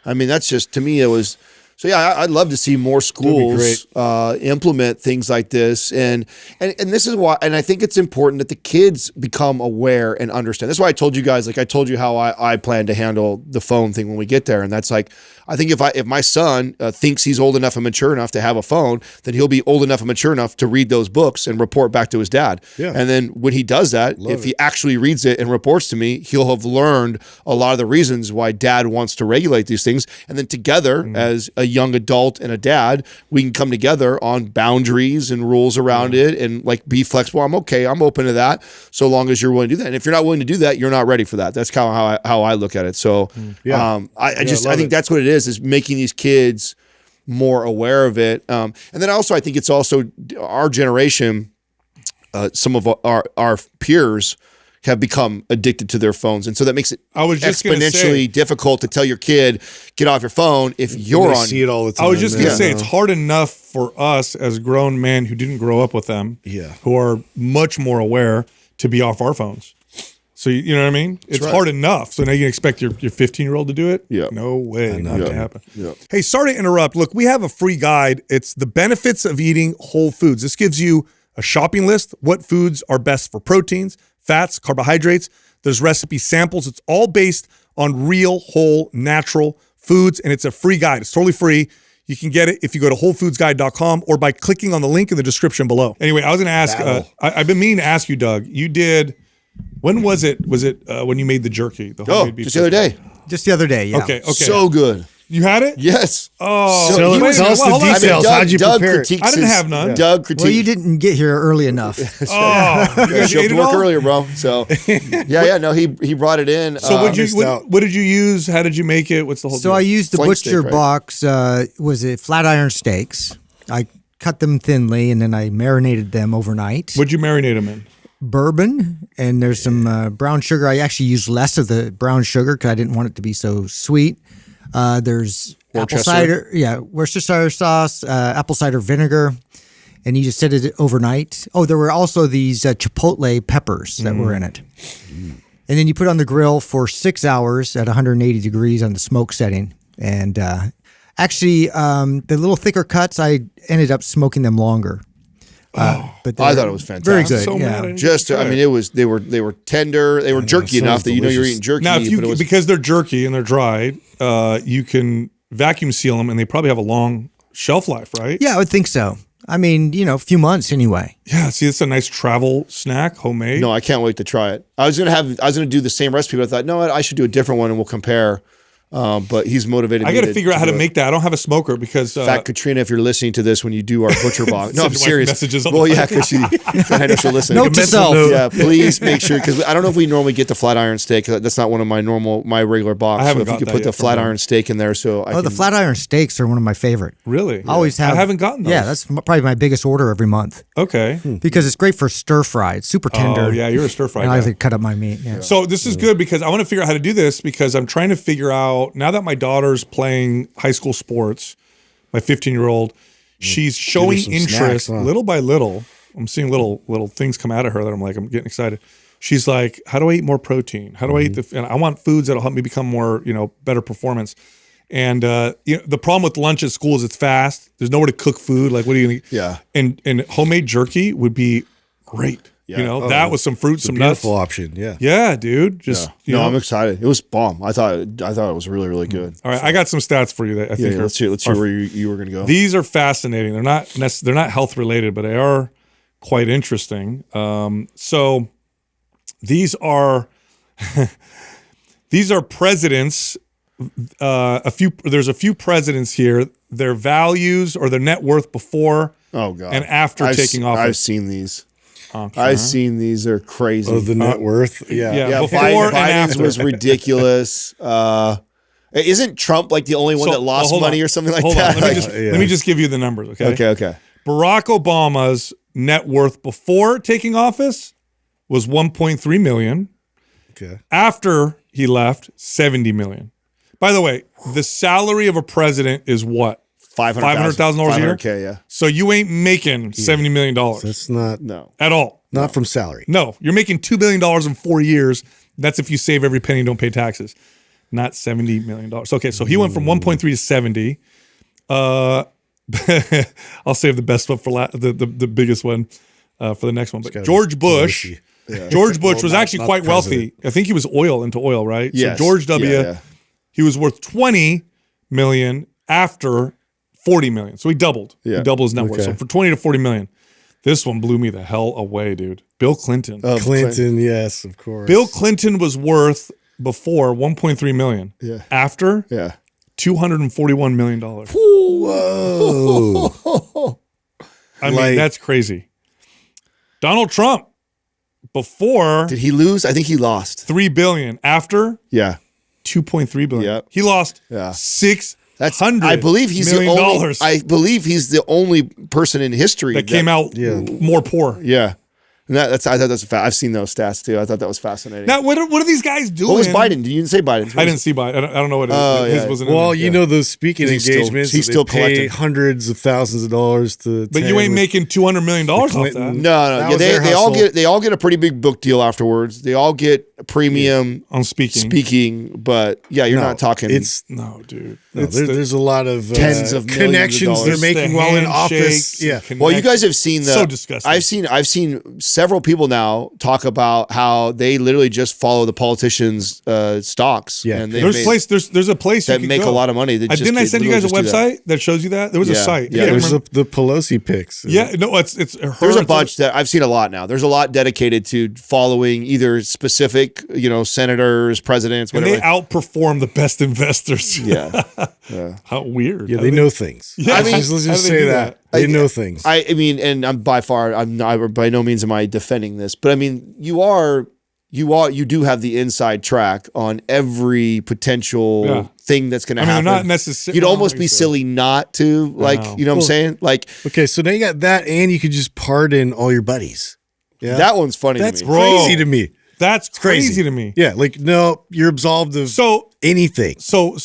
I mean, that's just, to me, it was. So yeah, I'd love to see more schools implement things like this, and this is why, and I think it's important that the kids become aware and understand. That's why I told you guys, like I told you how I plan to handle the phone thing when we get there, and that's like, I think if my son thinks he's old enough and mature enough to have a phone, then he'll be old enough and mature enough to read those books and report back to his dad. Yeah. And then when he does that, if he actually reads it and reports to me, he'll have learned a lot of the reasons why dad wants to regulate these things. And then together, as a young adult and a dad, we can come together on boundaries and rules around it, and like be flexible. I'm open to that, so long as you're willing to do that. And if you're not willing to do that, you're not ready for that. That's kind of how I look at it. So I think that's what it is making these kids more aware of it. And then also, I think it's also our generation, some of our peers have become addicted to their phones. And so that makes it exponentially difficult to tell your kid, get off your phone if you're on. See it all the time. I was just going to say, it's hard enough for us as grown men who didn't grow up with them, who are much more aware, to be off our phones. So you know what I mean? It's hard enough. So now you can expect your 15-year-old to do it? Yeah. No way. Not going to happen. Yeah. Hey, sorry to interrupt. Look, we have a free guide. It's the benefits of eating whole foods. This gives you a shopping list, what foods are best for proteins, fats, carbohydrates. There's recipe samples. It's all based on real, whole, natural foods, and it's a free guide. It's totally free. You can get it if you go to WholeFoodsGuide.com or by clicking on the link in the description below. Anyway, I was going to ask, I've been meaning to ask you, Doug, you did, when was it? Was it when you made the jerky? The homemade beef just the other day. Just the other day, yeah. Okay. So good. You had it? Yes. Oh, so tell us the details. How'd you prepare it? I didn't have none. Doug critiqued. Well, you didn't get here early enough. Oh, you guys ate ate it work all? earlier, bro. So no, he brought it in. So what did you use? How did you make it? What's the whole So deal? I used the Flank butcher steak, right? box. Was it flat iron steaks? I cut them thinly and then I marinated them overnight. What'd you marinate them in? Bourbon, and there's some brown sugar. I actually used less of the brown sugar because I didn't want it to be so sweet. There's apple cider. Yeah, Worcestershire sauce, apple cider vinegar. And you just set it overnight. Oh, there were also these chipotle peppers that were in it. And then you put it on the grill for 6 hours at 180 degrees on the smoke setting. And actually, the little thicker cuts, I ended up smoking them longer. But I thought it was fantastic. Very good. So yeah. mad. Just, I mean, they were tender. They were jerky enough that you're eating jerky. Now, if you, but it was, because they're jerky and they're dried, you can vacuum seal them, and they probably have a long shelf life, right? Yeah, I would think so. I mean, a few months anyway. Yeah. See, it's a nice travel snack, homemade. no, I can't wait to try it. I was gonna do the same recipe, but I thought, no, I should do a different one and we'll compare. But he's motivated. I got to to figure out how to do it. make that. I don't have a smoker because In fact, Katrina, if you're listening to this when you do our butcher box, no, I'm Send serious. messages on Well, the yeah, because I know she'll listen. Note to self. Yeah, please make sure, because I don't know if we normally get the flat iron steak. That's not one of my regular box. I haven't so if you got could that put the yet from flat them. iron steak in there, so The flat iron steaks are one of my favorite. really, I always have. I haven't gotten those. Yeah, that's probably my biggest order every month okay. because it's great for stir fry. It's super tender. Oh yeah, you're a stir fry And I guy. like to cut up my meat. Yeah. So this is good because I want to figure out how to do this because I'm trying to figure out now that my daughter's playing high school sports, my 15-year-old, she's showing some interest snacks, huh? little by little. I'm seeing little things come out of her that I'm getting excited. She's like, how do I eat more protein? How do I eat and I want foods that'll help me become more, better performance. And the problem with lunch at school is it's fast. There's nowhere to cook food. Like, what are you gonna eat? Yeah. And homemade jerky would be great. Yeah. That with some fruit, some nuts. Beautiful option. Yeah. Yeah, dude. Just No, I'm excited. It was bomb. I thought it was really, really good. all right. I got some stats for you that I think Yeah, are, let's hear where you were going to go. these are fascinating. They're not health related, but they are quite interesting. So these are presidents. There's a few presidents here. Their values or their net worth before Oh God! and after taking office. I've seen these. I've seen these. They're crazy. Oh, the net worth. Yeah. yeah. Before and Biden's after. was ridiculous. Isn't Trump like the only one that lost hold money on. or something like Hold that? on. Let me just give you the numbers. Okay. Okay. Barack Obama's net worth before taking office was 1.3 million. Okay. After he left, 70 million. By the way, the salary of a president is what? $500,000 a year? $500K, yeah. So you ain't making $70 million That's not at all. not from salary. No, you're making $2 billion in 4 years. That's if you save every penny and don't pay taxes. Not $70 million. Okay, so he went from 1.3 to 70. I'll save the best one for the biggest one for the next one. But George Bush, George Bush was actually quite wealthy. I think he was into oil, right? Yes. So George W. Yeah. He was worth 20 million after 40 million. So he doubled. Yeah. He doubled his net worth. So from 20 to 40 million. This one blew me the hell away, dude. Bill Clinton. Clinton, yes, of course. Bill Clinton was worth before 1.3 million. Yeah. After Yeah. $241 million. Whoa. I mean, that's crazy. Donald Trump, before Did he lose? I think he lost. $3 billion. After Yeah. $2.3 billion. Yep. He lost Yeah. $600 I believe he's the million only. dollars I believe he's the only person in history that came out more poor. Yeah. And I thought that's I've seen those stats too. I thought that was fascinating. Now, what are these guys doing? What was Biden? You didn't say Biden. I didn't see Biden. I don't know what his yeah. was. Well, you know those speaking He's still- engagements. he's that still they pay collecting. hundreds of thousands of dollars to. But you ain't making $200 million off that. Clinton- No. That Yeah, was their they all get a pretty big book deal afterwards. They all get a premium On speaking. speaking, but yeah, you're not talking. It's No, dude. no, It's there's a lot of tens of millions of connections they're dollars. making the while in handshakes office. Yeah. and well, you guys connections. have seen the. So disgusting. I've seen several people now talk about how they literally just follow the politicians' stocks. Yeah. and they There's a place that you make can a go. lot of money. That just- Didn't I they send you guys a literally just do website that shows you that? There was a Yeah. site. Yeah, I can't There's remember. the Pelosi picks. Yeah, no, it's her. There's a it's bunch that I've seen a lot now. There's a lot dedicated to following either specific, senators, presidents, and whatever. they outperform the best investors. yeah. How weird. Yeah, How they do know things. Yeah, let's how just do they say do that. that? They know things. I mean, and I'm by no means am I defending this, but I mean, you do have the inside track on every potential thing that's going to happen. they're not necessarily. You'd almost be silly not to, like, know. you know what I'm saying? Like, Okay, so now you got that, and you could just pardon all your buddies. Yeah, that one's funny that's to me. crazy to me. That's crazy to me. Yeah, like no, you're absolved of So anything. So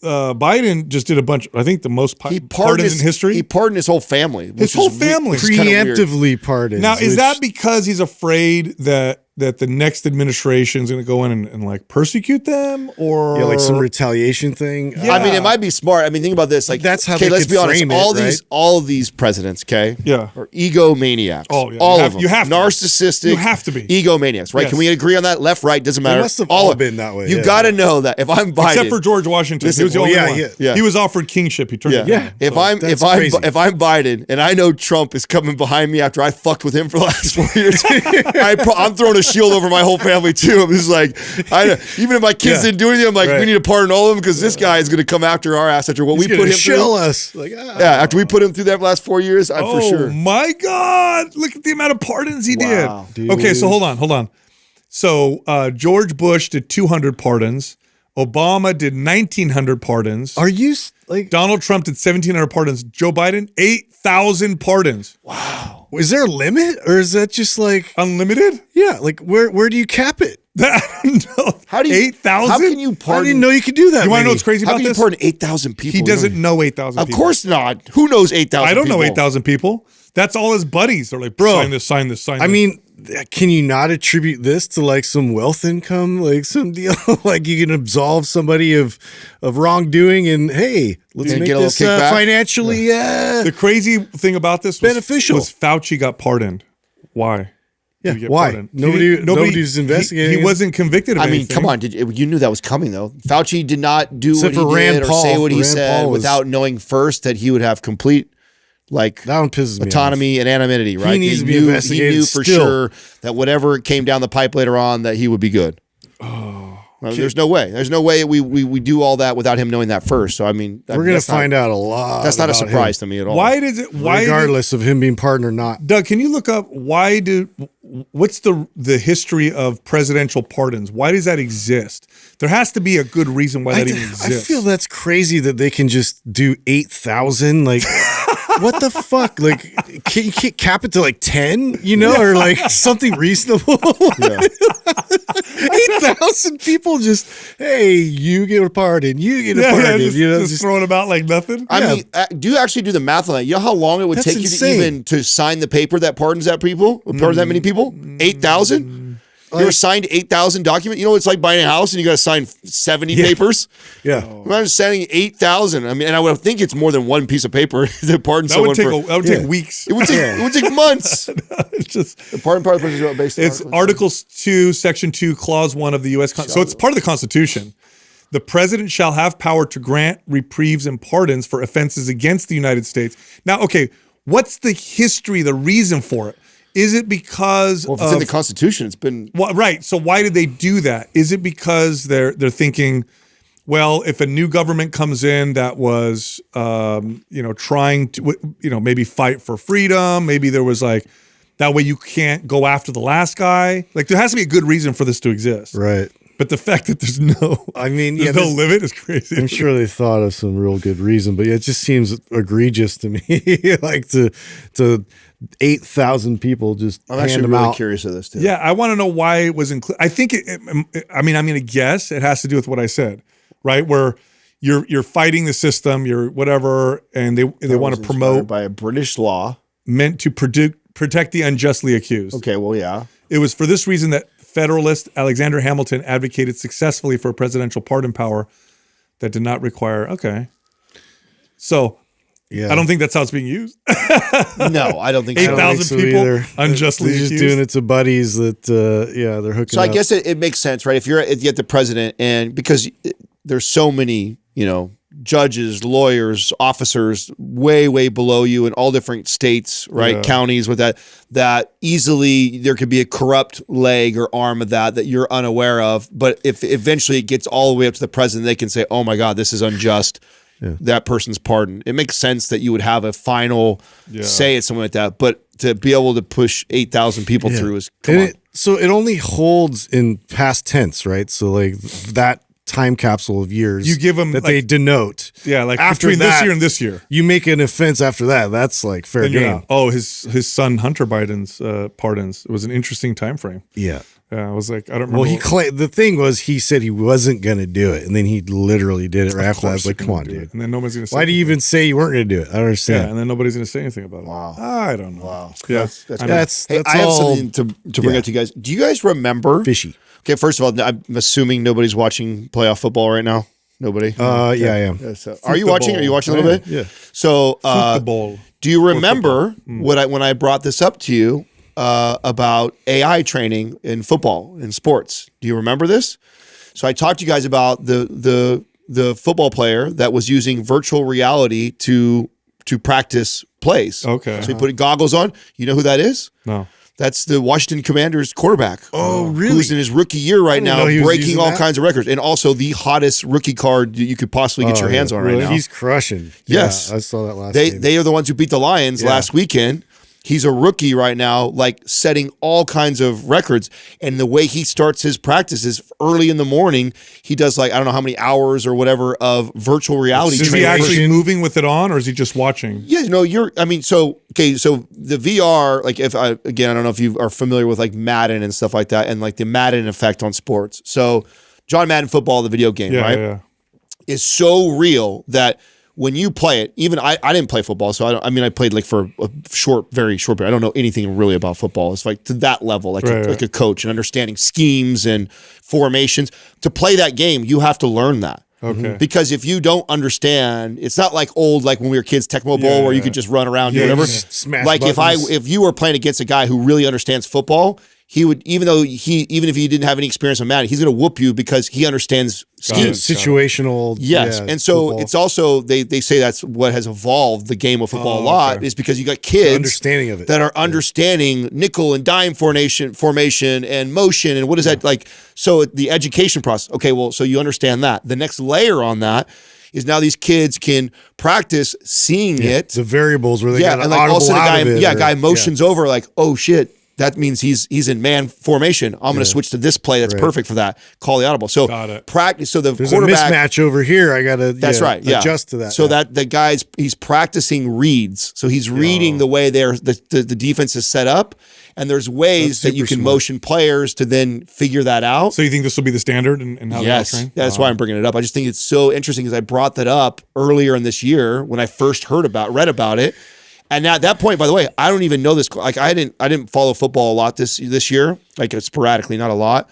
Biden just did a bunch. I think the most pardons in history. He pardoned his whole family. His whole family. Preemptively pardoned. Now, is that because he's afraid that the next administration is going to go in and like persecute them, or like some retaliation thing? Yeah. I mean, it might be smart. I mean, think about this. Like, that's how. Okay, let's be honest. Right? All of these presidents, okay, are egomaniacs. Oh, yeah. All of them. You have to narcissistic. You have to be egomaniacs, right? Yes. Can we agree on that? Left, right, doesn't matter. They must have all been that way. You got to know that if I'm Biden, except for George Washington, he was the only one. Yeah. He was offered kingship. He turned it down. If I'm Biden and I know Trump is coming behind me after I fucked with him for the last 4 years, I'm throwing a shield over my whole family too. I'm just like, even if my kids didn't do anything, I'm like, we need to pardon all of them because this guy is going to come after our ass after what we put him through. Us. Like, after we put him through that last 4 years, for sure. Oh my God! Look at the amount of pardons he did. Dude. Okay, so hold on. So George Bush did 200 pardons. Obama did 1,900 pardons. Are you like Donald Trump did 1,700 pardons. Joe Biden 8,000 pardons. Wow. Is there a limit, or is that just like unlimited? Yeah. Like where do you cap it? No. How do you 8,000? How can you pardon? I didn't know you could do that. You want to know what's crazy about this? How can you pardon 8,000 people? He doesn't know 8,000 people. Of course not. Who knows 8,000 I don't know people? 8,000 people. That's all his buddies. They're like, bro, sign this. I mean, can you not attribute this to like some wealth income, like some deal? Like you can absolve somebody of wrongdoing and hey, let's make this financially The crazy thing about this beneficial. was Fauci got pardoned. Why? Yeah, why? Nobody's investigating. He wasn't convicted of anything. Come on. You knew that was coming, though. Fauci did not do Except what he did or say what he Rand said without knowing first that he would have complete that one pisses me autonomy off. And anonymity, right? He needs to be investigated. He knew for sure that whatever came down the pipe later on, that he would be good. There's no way. There's no way we do all that without him knowing that first. So I mean, we're gonna find out a lot. That's not a surprise to me at all. Regardless of him being pardoned or not? Doug, can you look up what's the history of presidential pardons? Why does that exist? There has to be a good reason why that even exists. I feel that's crazy that they can just do 8,000. Like, what the fuck? Like, you can't cap it to like 10, or like something reasonable. 8,000 people just, hey, you get a pardon, you get a pardon. Just throwing them out like nothing. I mean, do you actually do the math on that? You know how long it would take you to even to sign the paper that pardons that many people? 8,000? You ever signed 8,000 documents? You know what it's like buying a house and you got to sign 70 papers? Yeah. Imagine signing 8,000. I mean, and I would think it's more than one piece of paper to pardon someone. That would take weeks. It would take months. It's just the pardon part is based on it's Articles 2, Section 2, Clause 1 of the U.S. So it's part of the Constitution. The president shall have power to grant reprieves and pardons for offenses against the United States. Now, okay, what's the history, the reason for it? Is it because if it's in the Constitution, it's been right? So why did they do that? Is it because they're thinking, well, if a new government comes in that was, trying to, maybe fight for freedom, maybe there was like that way you can't go after the last guy. Like there has to be a good reason for this to exist, right? But the fact that there's no limit is crazy. I'm sure they thought of some real good reason, but it just seems egregious to me, like to 8,000 people just I'm hand actually them really out. curious of this too. Yeah, I want to know why it was included. I think I'm going to guess it has to do with what I said, right? Where you're fighting the system, you're whatever, and they want to promote by a British law meant to protect the unjustly accused. Okay, well, yeah. It was for this reason that Federalist Alexander Hamilton advocated successfully for a presidential pardon power that did not require. Okay, so. Yeah. I don't think that's how it's being used. No, I don't think 8,000 people either. Unjustly accused. Just doing it to buddies that, they're hooking up. So I guess it makes sense, right? If you're at the president, and because there's so many, judges, lawyers, officers way, way below you in all different states, right? Yeah. Counties with that easily there could be a corrupt leg or arm of that you're unaware of. But if eventually it gets all the way up to the president, they can say, oh my God, this is unjust. Yeah. That person's pardon. It makes sense that you would have a final say at something like that, but to be able to push 8,000 people through is so it only holds in past tense, right? So like that time capsule of years you give them that they denote. Yeah, like after between this year and this year, you make an offense after that. That's like fair game. Oh, his son Hunter Biden's pardons. It was an interesting time frame. Yeah. Yeah, I was like, I don't remember. Well, the thing was, he said he wasn't going to do it, and then he literally did it right after that. I was like, come on, dude. And then nobody's going to say why do you even say you weren't going to do it? I don't understand. Yeah, and then nobody's going to say anything about it. Wow. I don't know. Wow. Yeah. That's Hey, I have all something to bring up to you guys. Do you guys remember? fishy. Okay, first of all, I'm assuming nobody's watching playoff football right now. Nobody. Yeah, I am. Yeah, so, are you watching? Are you watching a little bit? Yeah. So, Football. do you remember when I brought this up to you about AI training in football in sports? Do you remember this? So I talked to you guys about the football player that was using virtual reality to practice plays. Okay. So he put goggles on. You know who that is? No. That's the Washington Commanders quarterback. Oh, really? Who's in his rookie year right now, know he was breaking using all that. kinds of records, and also the hottest rookie card you could possibly get your hands on right now. He's crushing. Yes. Yeah, I saw that last They game. they are the ones who beat the Lions last weekend. He's a rookie right now, like setting all kinds of records. And the way he starts his practice is early in the morning. He does like, I don't know how many hours or whatever of virtual reality Is he training. actually moving with it on, or is he just watching? Yeah, no, so the VR, like I don't know if you are familiar with like Madden and stuff like that, and like the Madden effect on sports. So John Madden football, the video game, right, is so real that when you play it, even I didn't play football, so I played like for a very short period. I don't know anything really about football. It's like to that level, like like a coach and understanding schemes and formations. To play that game, you have to learn that. Okay. Because if you don't understand, it's not like when we were kids, Tecmo Bowl, where you could just run around and whatever. Smash like buttons. if you were playing against a guy who really understands football, he would, even if he didn't have any experience on Madden, he's going to whoop you because he understands schemes. Situational. Yes. Yeah, and so football. it's also, they say that's what has evolved the game of football a lot, is because you got kids understanding of it. that are understanding nickel and dime formation and motion. And what is that like? So the education process. Okay, well, so you understand that. The next layer on that is now these kids can practice seeing it. The variables where they got an and like audible all of a sudden out of it. a guy motions over like, oh shit. That means he's in man formation. I'm going to switch to this play that's perfect for that. Call the audible. So practice. So the There's quarterback, a mismatch over here. I got to adjust to that. So that the guy's he's practicing reads. So he's reading the way the defense is set up, and there's ways that you can motion players to then figure that out. So you think this will be the standard and how they'll train? That's why I'm bringing it up. I just think it's so interesting because I brought that up earlier in this year when I first read about it. And now at that point, by the way, I don't even know this. Like I didn't follow football a lot this year, like sporadically, not a lot.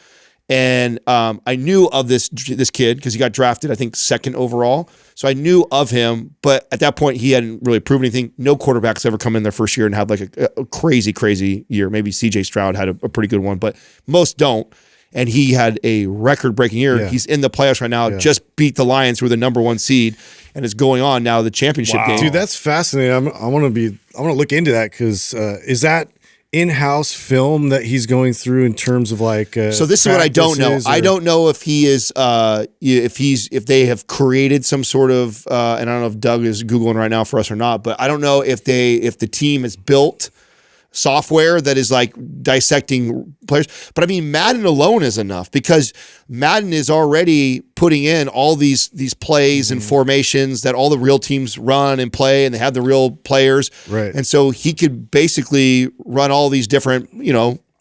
And I knew of this kid because he got drafted, I think, 2nd overall. So I knew of him, but at that point, he hadn't really proven anything. No quarterbacks ever come in their first year and have like a crazy year. Maybe C.J. Stroud had a pretty good one, but most don't. And he had a record-breaking year. Yeah. He's in the playoffs right now. Yeah. Just beat the Lions, who were the #1 seed, and is going on now the championship game. Dude, that's fascinating. I want to look into that because is that in-house film that he's going through in terms of like? So this is what I don't know. I don't know if he is if they have created some sort of and I don't know if Doug is Googling right now for us or not, but I don't know if the team has built software that is like dissecting players. But I mean, Madden alone is enough because Madden is already putting in all these plays and formations that all the real teams run and play, and they have the real players. Right. And so he could basically run all these different,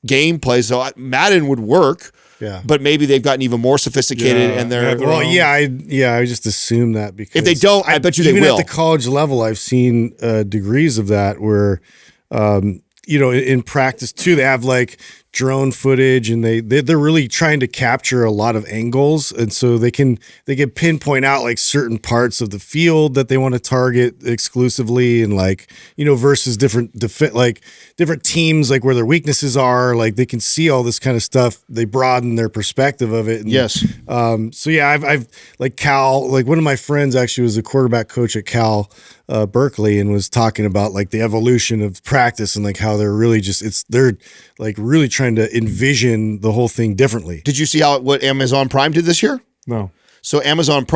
game plays. So Madden would work. Yeah. But maybe they've gotten even more sophisticated and they're I just assume that because if they don't, I bet you they will. Even at the college level, I've seen degrees of that where in practice too, they have like drone footage and they're really trying to capture a lot of angles, and so they can pinpoint out like certain parts of the field that they want to target exclusively, and like versus different teams, like where their weaknesses are, like they can see all this kind of stuff. They broaden their perspective of it. And, yes. So yeah, I've like Cal, like one of my friends actually was a quarterback coach at Cal Berkeley, and was talking about like the evolution of practice and like how they're really they're like really trying to envision the whole thing differently. Did you see what Amazon Prime did this year? No. So Amazon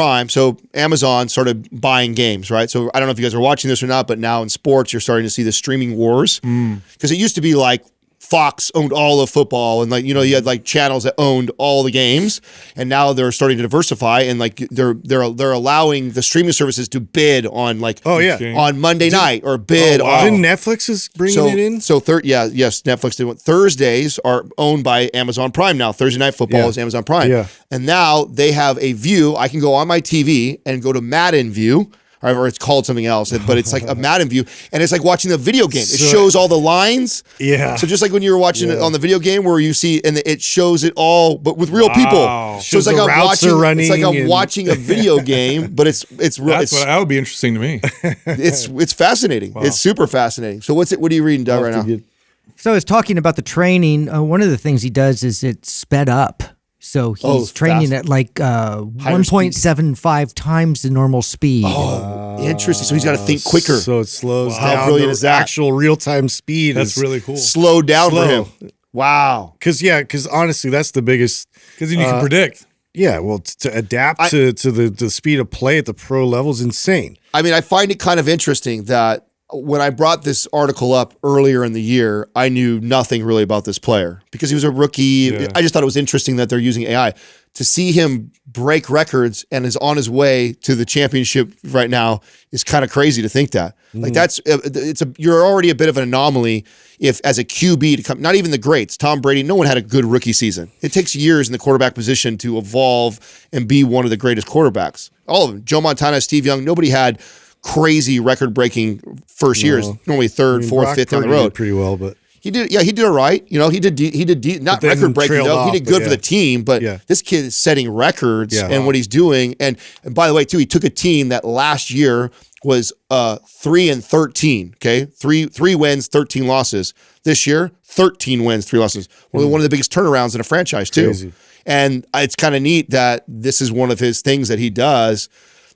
started buying games, right? So I don't know if you guys are watching this or not, but now in sports, you're starting to see the streaming wars. Because it used to be like Fox owned all of football, and like you had like channels that owned all the games, and now they're starting to diversify, and like they're allowing the streaming services to bid on like on Monday night or bid. Didn't Netflix is bringing it in? So Netflix did. Thursdays are owned by Amazon Prime now. Thursday Night Football is Amazon Prime, and now they have a view. I can go on my TV and go to Madden View. Or it's called something else, but it's like a Madden View, and it's like watching a video game. It shows all the lines. Yeah. So just like when you were watching it on the video game, where you see and it shows it all, but with real people. So it's like I'm watching a video game, but it's real. That would be interesting to me. It's fascinating. Wow. It's super fascinating. So what are you reading, Doug, right now? So it's talking about the training. One of the things he does is it's sped up. So he's training at like 1.75 times the normal speed. Oh, interesting. So he's got to think quicker. So it slows down. How brilliant is that? Actual real-time speed. That's really cool. Slowed down for him. Wow. Because honestly, that's the biggest. Because then you can predict. Yeah, well, to adapt to the speed of play at the pro level is insane. I mean, I find it kind of interesting that when I brought this article up earlier in the year, I knew nothing really about this player because he was a rookie. Yeah. I just thought it was interesting that they're using AI. To see him break records and is on his way to the championship right now is kind of crazy to think that. Like you're already a bit of an anomaly if as a QB to come, not even the greats, Tom Brady, no one had a good rookie season. It takes years in the quarterback position to evolve and be one of the greatest quarterbacks. All of them, Joe Montana, Steve Young, nobody had crazy record-breaking first years. Normally third, fourth, Brock fifth Purdy down the road. Did pretty well, but he did. Yeah, he did all right. You know, he did not record-breaking though. He did good for the team, but this kid is setting records and what he's doing. And by the way, too, he took a team that last year was 3-13. Okay, three wins, 13 losses. This year, 13 wins, 3 losses. One of the biggest turnarounds in a franchise too. Crazy. And it's kind of neat that this is one of his things that he does.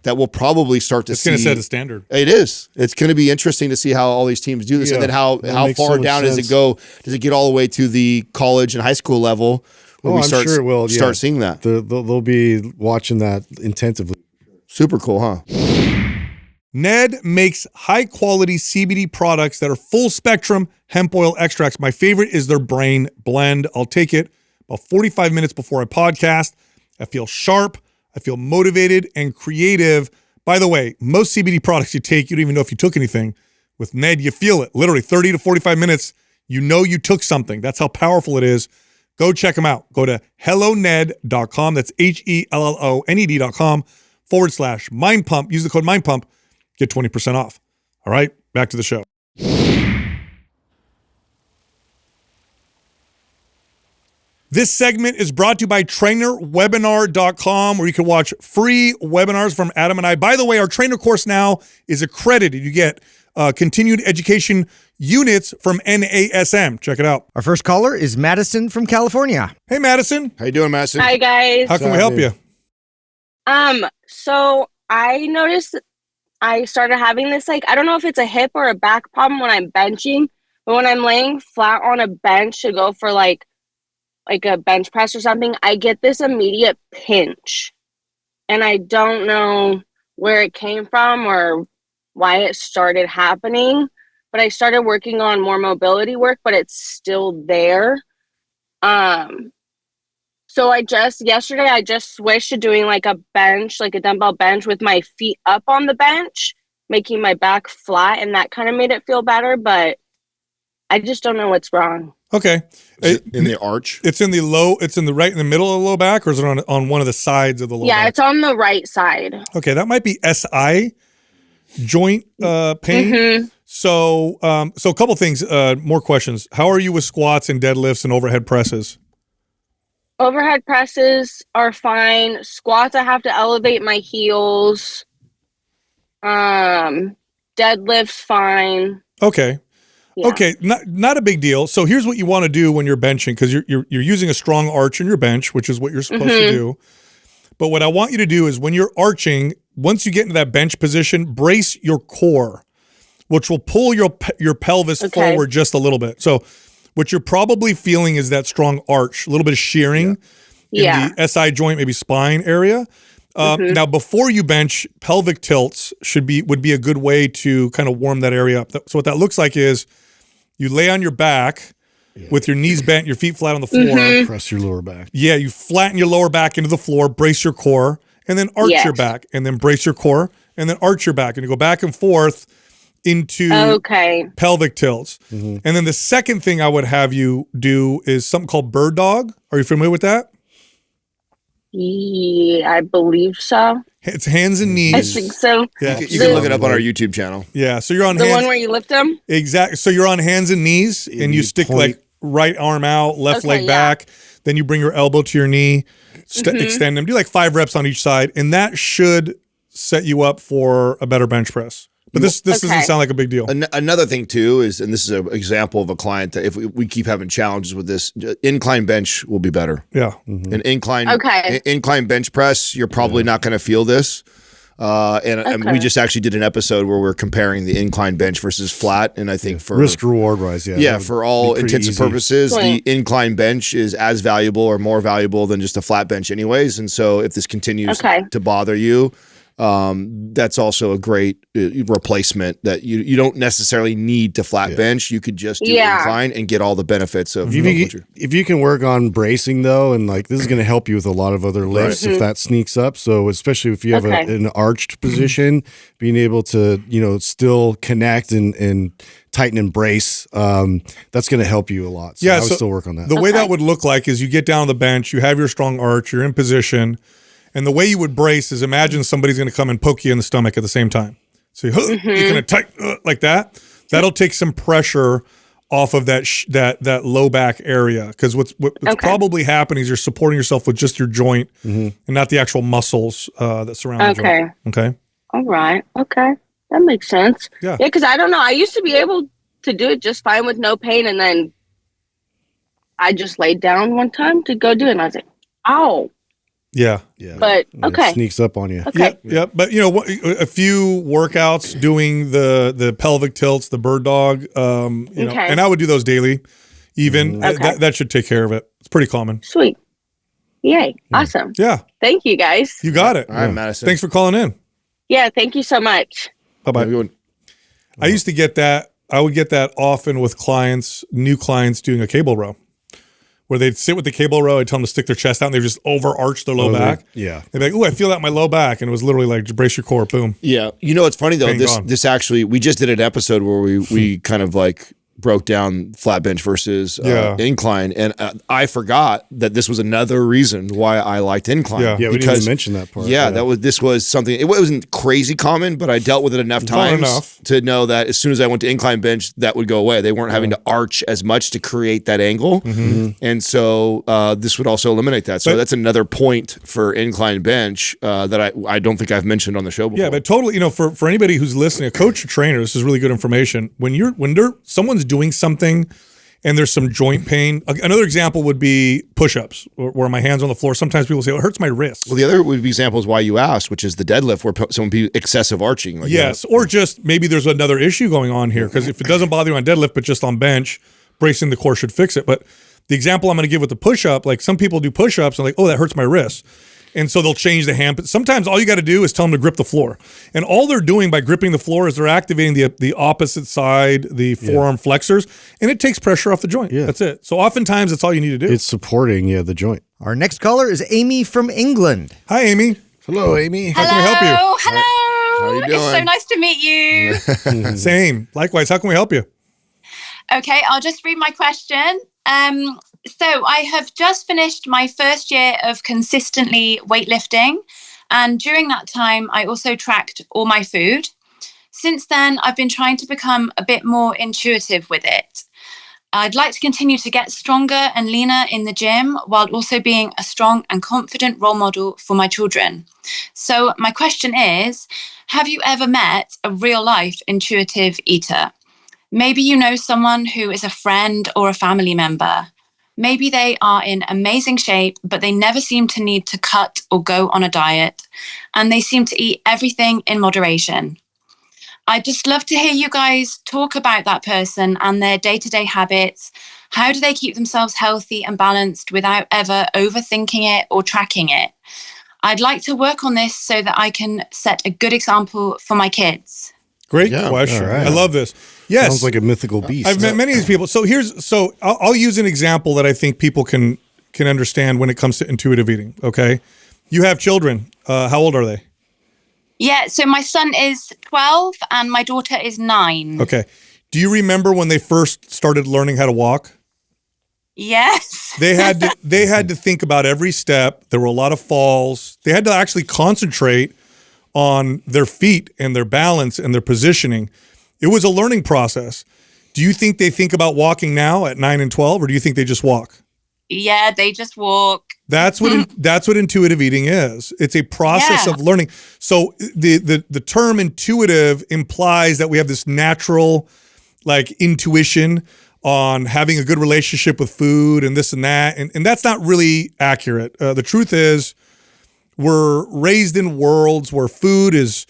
That we'll probably start to see. It's going to set a standard. It is. It's going to be interesting to see how all these teams do this, and then how far down does it go? Does it get all the way to the college and high school level? Where we start seeing that. They'll be watching that intensively. Super cool, huh? Ned makes high-quality CBD products that are full-spectrum hemp oil extracts. My favorite is their Brain Blend. I'll take it about 45 minutes before I podcast. I feel sharp. I feel motivated and creative. By the way, most CBD products you take, you don't even know if you took anything. With Ned, you feel it. Literally 30 to 45 minutes, you know you took something. That's how powerful it is. Go check them out. Go to helloned.com. That's HELLONED.com/Mind Pump. Use the code Mind Pump. Get 20% off. All right, back to the show. This segment is brought to you by trainerwebinar.com, where you can watch free webinars from Adam and I. By the way, our trainer course now is accredited. You get continued education units from NASM. Check it out. Our first caller is Madison from California. Hey, Madison. How you doing, Madison? Hi, guys. How can we help you? So I noticed I started having this, I don't know if it's a hip or a back problem when I'm benching, but when I'm laying flat on a bench to go for like a bench press or something, I get this immediate pinch. And I don't know where it came from or why it started happening. But I started working on more mobility work, but it's still there. So yesterday I just switched to doing like a bench, like a dumbbell bench with my feet up on the bench, making my back flat. And that kind of made it feel better, but I just don't know what's wrong. Okay. In the arch? It's in the right in the middle of the low back, or is it on one of the sides of the low back? Yeah, it's on the right side. Okay, that might be SI joint pain. Mm-hmm. So a couple things, more questions. How are you with squats and deadlifts and overhead presses? Overhead presses are fine. Squats, I have to elevate my heels. Deadlifts, fine. Okay. Yeah. Okay, not a big deal. So here's what you want to do when you're benching, because you're using a strong arch in your bench, which is what you're supposed to do. But what I want you to do is when you're arching, once you get into that bench position, brace your core, which will pull your pelvis forward just a little bit. So what you're probably feeling is that strong arch, a little bit of shearing in the SI joint, maybe spine area. Now, before you bench, pelvic tilts would be a good way to kind of warm that area up. So what that looks like is you lay on your back, with your knees bent, your feet flat on the floor. Press your lower back. Yeah, you flatten your lower back into the floor, brace your core, and then arch your back, and then brace your core, and then arch your back, and you go back and forth into pelvic tilts. And then the second thing I would have you do is something called bird dog. Are you familiar with that? Yeah, I believe so. It's hands and knees. I think so. Yeah, you can look it up on our YouTube channel. Yeah, so you're on the one where you lift them. Exactly. So you're on hands and knees, and you stick like right arm out, left leg back. Then you bring your elbow to your knee, extend them. Do like 5 reps on each side, and that should set you up for a better bench press. But this doesn't sound like a big deal. Another thing too is, and this is an example of a client that if we keep having challenges with this, incline bench will be better. Yeah. An incline bench press, you're probably not going to feel this. And we just actually did an episode where we're comparing the incline bench versus flat. And I think for risk reward wise, for all intents and purposes, the incline bench is as valuable or more valuable than just a flat bench anyways. And so if this continues to bother you, that's also a great replacement that you don't necessarily need to flat bench. You could just do incline and get all the benefits of if you can work on bracing though, and like this is going to help you with a lot of other lifts if that sneaks up. So especially if you have an arched position, being able to, still connect and tighten and brace, that's going to help you a lot. So I would still work on that. The way that would look like is you get down on the bench, you have your strong arch, you're in position. And the way you would brace is imagine somebody's going to come and poke you in the stomach at the same time. So you're going to tight like that. That'll take some pressure off of that low back area, because what's probably happening is you're supporting yourself with just your joint and not the actual muscles that surround the joint. Okay. All right. Okay. That makes sense. Yeah. Because I don't know. I used to be able to do it just fine with no pain, and then I just laid down one time to go do it, and I was like, ow. Yeah. But it sneaks up on you. Okay. Yeah. But a few workouts doing the pelvic tilts, the bird dog, and I would do those daily. Even that should take care of it. It's pretty common. Sweet. Yay. Awesome. Yeah. Thank you guys. You got it. All right, Madison. Thanks for calling in. Yeah. Thank you so much. Bye-bye. I used to get that. I would get that often with new clients doing a cable row, where they'd sit with the cable row, I'd tell them to stick their chest out, and they'd just overarch their low back. Yeah. They'd be like, "Ooh, I feel that in my low back." And it was literally like, brace your core, boom. Yeah. It's funny though, this actually, we just did an episode where we kind of like broke down flat bench versus incline. And I forgot that this was another reason why I liked incline. Yeah, we didn't even mention that part. Yeah, this was something, it wasn't crazy common, but I dealt with it enough times to know that as soon as I went to incline bench, that would go away. They weren't having to arch as much to create that angle. And so this would also eliminate that. So that's another point for incline bench that I don't think I've mentioned on the show before. Yeah, but totally, for anybody who's listening, a coach or trainer, this is really good information. When someone's doing something and there's some joint pain. Another example would be push-ups, where my hands on the floor. Sometimes people say, "Oh, it hurts my wrist." Well, the other would be examples why you asked, which is the deadlift, where someone be excessive arching. Like yes, or just maybe there's another issue going on here, because if it doesn't bother you on deadlift, but just on bench, bracing the core should fix it. But the example I'm going to give with the push-up, like some people do push-ups and like, "Oh, that hurts my wrist." And so they'll change the hand. But sometimes all you got to do is tell them to grip the floor. And all they're doing by gripping the floor is they're activating the opposite side, the forearm flexors, and it takes pressure off the joint. Yeah. That's it. So oftentimes that's all you need to do. It's supporting the joint. Our next caller is Amy from England. Hi, Amy. Hello, Amy. How can we help you? Hello. How are you doing? It's so nice to meet you. Same. Likewise. How can we help you? Okay, I'll just read my question. So I have just finished my first year of consistently weightlifting. And during that time, I also tracked all my food. Since then, I've been trying to become a bit more intuitive with it. I'd like to continue to get stronger and leaner in the gym while also being a strong and confident role model for my children. So my question is, have you ever met a real life intuitive eater? Maybe you know someone who is a friend or a family member. Maybe they are in amazing shape, but they never seem to need to cut or go on a diet, and they seem to eat everything in moderation. I'd just love to hear you guys talk about that person and their day-to-day habits. How do they keep themselves healthy and balanced without ever overthinking it or tracking it? I'd like to work on this so that I can set a good example for my kids. Great question. Right. I love this. Yes. Sounds like a mythical beast. I've met many of these people. So I'll use an example that I think people can understand when it comes to intuitive eating. Okay. You have children. How old are they? Yeah. So my son is 12 and my daughter is 9. Okay. Do you remember when they first started learning how to walk? Yes. They had to think about every step. There were a lot of falls. They had to actually concentrate on their feet and their balance and their positioning. It was a learning process. Do you think they think about walking now at 9 and 12, or do you think they just walk? Yeah, they just walk. That's what intuitive eating is. It's a process of learning. So the term intuitive implies that we have this natural like intuition on having a good relationship with food and this and that. And that's not really accurate. The truth is we're raised in worlds where food is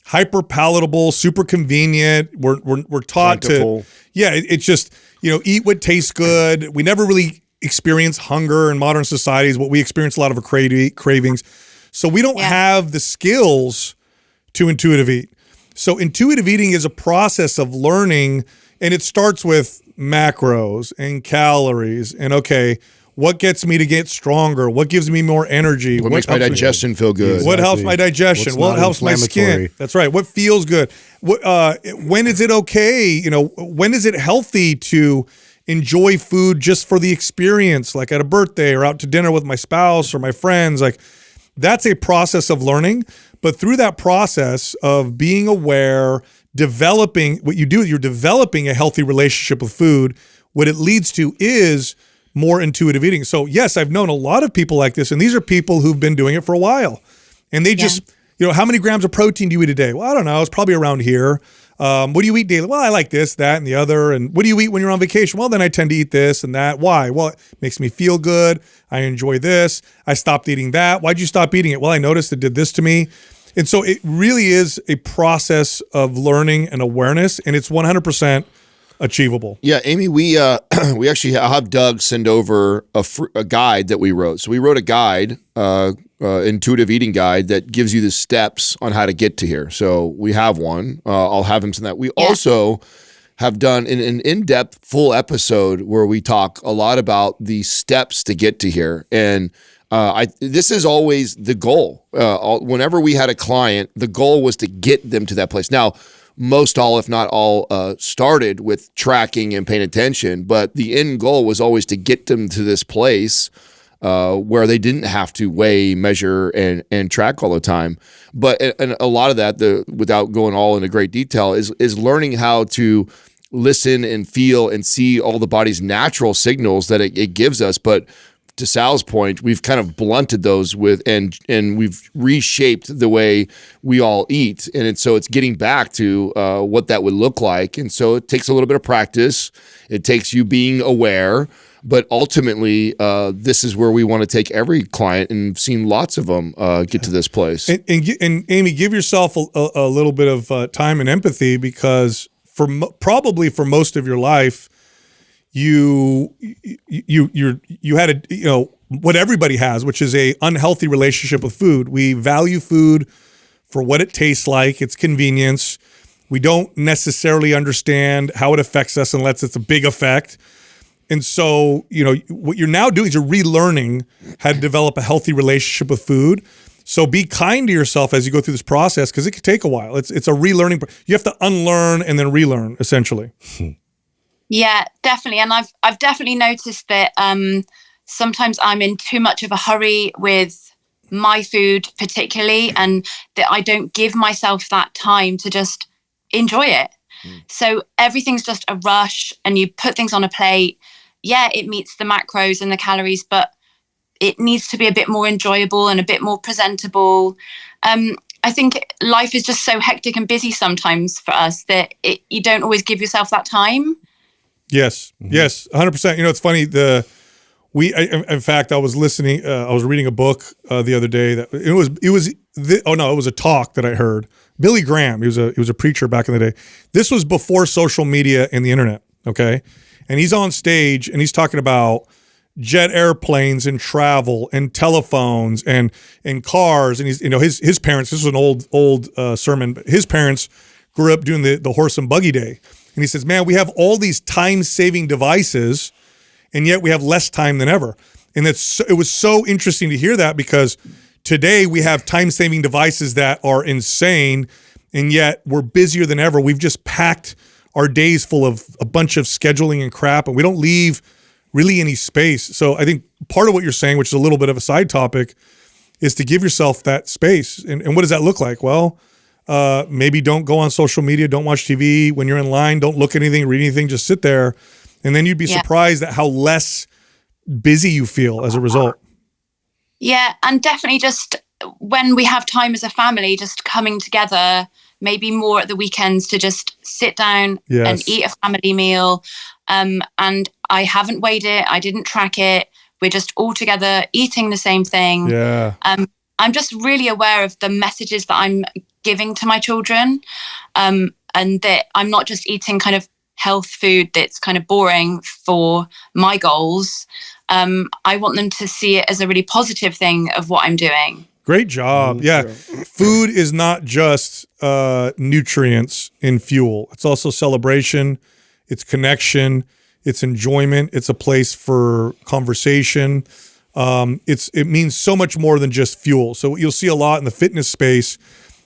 hyper palatable, super convenient. We're taught Plentiful. it's just, eat what tastes good. We never really experience hunger in modern societies. What we experience a lot of cravings. So we don't have the skills to intuitive eat. So intuitive eating is a process of learning, and it starts with macros and calories and what gets me to get stronger? What gives me more energy? What makes my digestion feel good? What helps my digestion? What helps my skin? That's right. What feels good? When is it okay? When is it healthy to enjoy food just for the experience, like at a birthday or out to dinner with my spouse or my friends? Like that's a process of learning. But through that process of being aware, developing what you do, you're developing a healthy relationship with food. What it leads to is more intuitive eating. So yes, I've known a lot of people like this, and these are people who've been doing it for a while. And they just, how many grams of protein do you eat a day? Well, I don't know. It's probably around here. What do you eat daily? Well, I like this, that, and the other. And what do you eat when you're on vacation? Well, then I tend to eat this and that. Why? Well, it makes me feel good. I enjoy this. I stopped eating that. Why'd you stop eating it? Well, I noticed it did this to me. And so it really is a process of learning and awareness, and it's 100% achievable. Yeah, Amy, we actually, I'll have Doug send over a guide that we wrote. So we wrote a guide, intuitive eating guide that gives you the steps on how to get to here. So we have one. I'll have him send that. We also have done an in-depth full episode where we talk a lot about the steps to get to here. And this is always the goal. Whenever we had a client, the goal was to get them to that place. Now, most all, if not all, started with tracking and paying attention, but the end goal was always to get them to this place where they didn't have to weigh, measure, and track all the time. But and a lot of that, without going all into great detail, is learning how to listen and feel and see all the body's natural signals that it gives us. But to Sal's point, we've kind of blunted those and we've reshaped the way we all eat. And so it's getting back to what that would look like. And so it takes a little bit of practice. It takes you being aware. But ultimately, this is where we want to take every client, and we've seen lots of them get to this place. And Amy, give yourself a little bit of time and empathy, because probably for most of your life, you had what everybody has, which is a unhealthy relationship with food. We value food for what it tastes like, its convenience. We don't necessarily understand how it affects us unless it's a big effect. And so, what you're now doing is you're relearning how to develop a healthy relationship with food. So be kind to yourself as you go through this process, because it could take a while. It's a relearning. You have to unlearn and then relearn, essentially. Yeah, definitely. And I've definitely noticed that sometimes I'm in too much of a hurry with my food particularly, and that I don't give myself that time to just enjoy it. So everything's just a rush, and you put things on a plate. Yeah, it meets the macros and the calories, but it needs to be a bit more enjoyable and a bit more presentable. I think life is just so hectic and busy sometimes for us that you don't always give yourself that time. Yes, yes, 100%. It's funny. In fact, I was listening. I was reading a book the other day that it was a talk that I heard. Billy Graham. He was a preacher back in the day. This was before social media and the internet. Okay, and he's on stage and he's talking about jet airplanes and travel and telephones and cars. And he's his parents. This was an old sermon, but his parents grew up doing the horse and buggy day. And he says, man, we have all these time-saving devices, and yet we have less time than ever. And it was so interesting to hear that, because today we have time-saving devices that are insane, and yet we're busier than ever. We've just packed our days full of a bunch of scheduling and crap, and we don't leave really any space. So I think part of what you're saying, which is a little bit of a side topic, is to give yourself that space. And what does that look like? Well, maybe don't go on social media, don't watch TV. When you're in line, don't look at anything, read anything, just sit there. And then you'd be surprised at how less busy you feel as a result. Yeah, and definitely just when we have time as a family, just coming together, maybe more at the weekends, to just sit down and eat a family meal. And I haven't weighed it. I didn't track it. We're just all together eating the same thing. Yeah. I'm just really aware of the messages that I'm giving to my children, and that I'm not just eating kind of health food that's kind of boring for my goals. I want them to see it as a really positive thing of what I'm doing. Great job. Yeah. Food is not just nutrients in fuel. It's also celebration. It's connection. It's enjoyment. It's a place for conversation. It means so much more than just fuel. So what you'll see a lot in the fitness space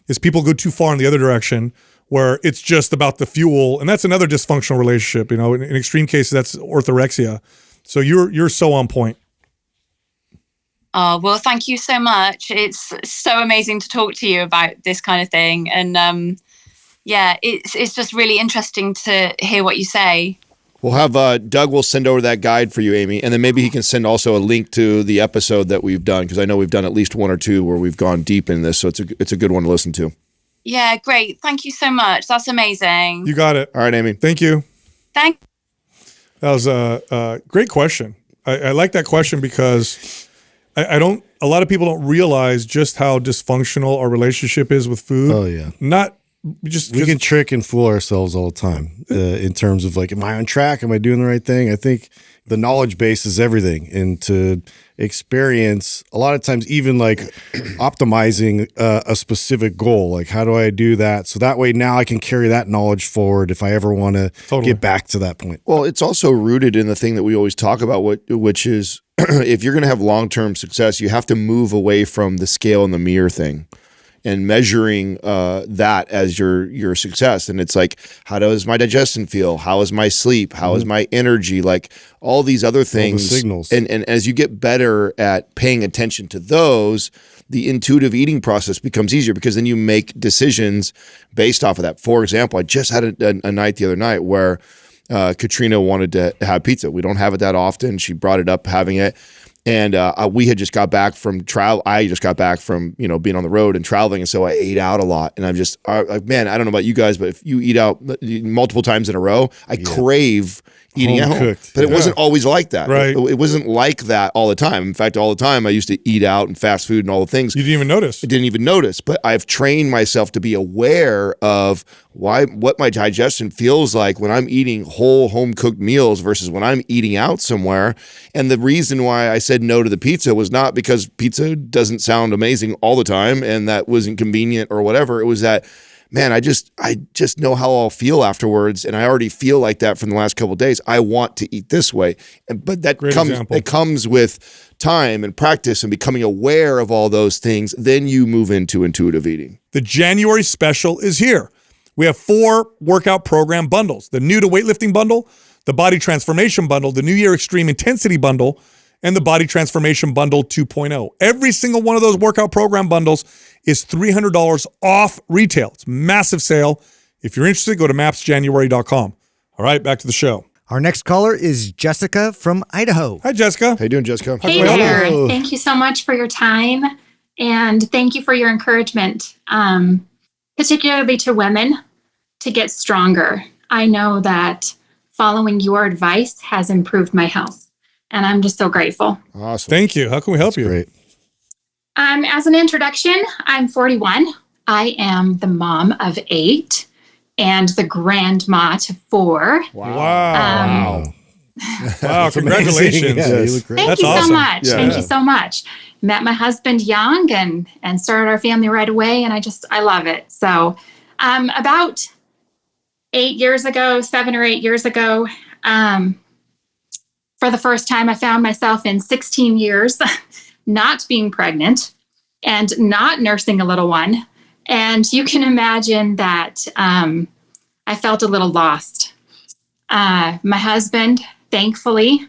is people go too far in the other direction, where it's just about the fuel. And that's another dysfunctional relationship. In extreme cases, that's orthorexia. So you're so on point. Oh, well, thank you so much. It's so amazing to talk to you about this kind of thing. And it's just really interesting to hear what you say. We'll have Doug will send over that guide for you, Amy. And then maybe he can send also a link to the episode that we've done, because I know we've done at least one or two where we've gone deep in this. So it's a good one to listen to. Yeah, great. Thank you so much. That's amazing. You got it. All right, Amy. Thank you. Thanks. That was a great question. I like that question because a lot of people don't realize just how dysfunctional our relationship is with food. Oh yeah. We can trick and fool ourselves all the time in terms of like, am I on track? Am I doing the right thing? I think the knowledge base is everything. And to experience, a lot of times, even like optimizing a specific goal, like how do I do that? So that way now I can carry that knowledge forward if I ever want to get back to that point. Well, it's also rooted in the thing that we always talk about, which is if you're going to have long-term success, you have to move away from the scale and the mirror thing and measuring that as your success. And it's like, how does my digestion feel? How is my sleep? How is my energy? Like all these other things. All the signals. And as you get better at paying attention to those, the intuitive eating process becomes easier, because then you make decisions based off of that. For example, I just had a night the other night where Katrina wanted to have pizza. We don't have it that often. She brought it up having it. And we had just got back from travel. I just got back from, being on the road and traveling. And so I ate out a lot. And I'm just, man, I don't know about you guys, but if you eat out multiple times in a row, I crave eating at home. But it wasn't always like that. Right. It wasn't like that all the time. In fact, all the time I used to eat out and fast food and all the things. You didn't even notice. I didn't even notice. But I've trained myself to be aware of what my digestion feels like when I'm eating whole home-cooked meals versus when I'm eating out somewhere. And the reason why I said no to the pizza was not because pizza doesn't sound amazing all the time and that wasn't convenient or whatever. It was that, man, I just know how I'll feel afterwards, and I already feel like that from the last couple of days. I want to eat this way, but that comes with time and practice and becoming aware of all those things. Then you move into intuitive eating. The January special is here. We have 4 workout program bundles: the New to Weightlifting bundle, the Body Transformation bundle, the New Year Extreme Intensity bundle, and the Body Transformation Bundle 2.0. Every single one of those workout program bundles is $300 off retail. It's a massive sale. If you're interested, go to mapsjanuary.com. All right, back to the show. Our next caller is Jessica from Idaho. Hi, Jessica. How you doing, Jessica? Hey there. Thank you so much for your time, and thank you for your encouragement, particularly to women, to get stronger. I know that following your advice has improved my health, and I'm just so grateful. Awesome. Thank you. How can we help you? Great. As an introduction, I'm 41. I am the mom of 8 and the grandma to 4. Wow. Wow. Congratulations. Yeah, you look great. Thank you awesome. so much. Yeah. Thank you so much. Met my husband young and started our family right away, and I love it. So about 7 or 8 years ago, for the first time, I found myself in 16 years not being pregnant and not nursing a little one. And you can imagine that I felt a little lost. My husband, thankfully,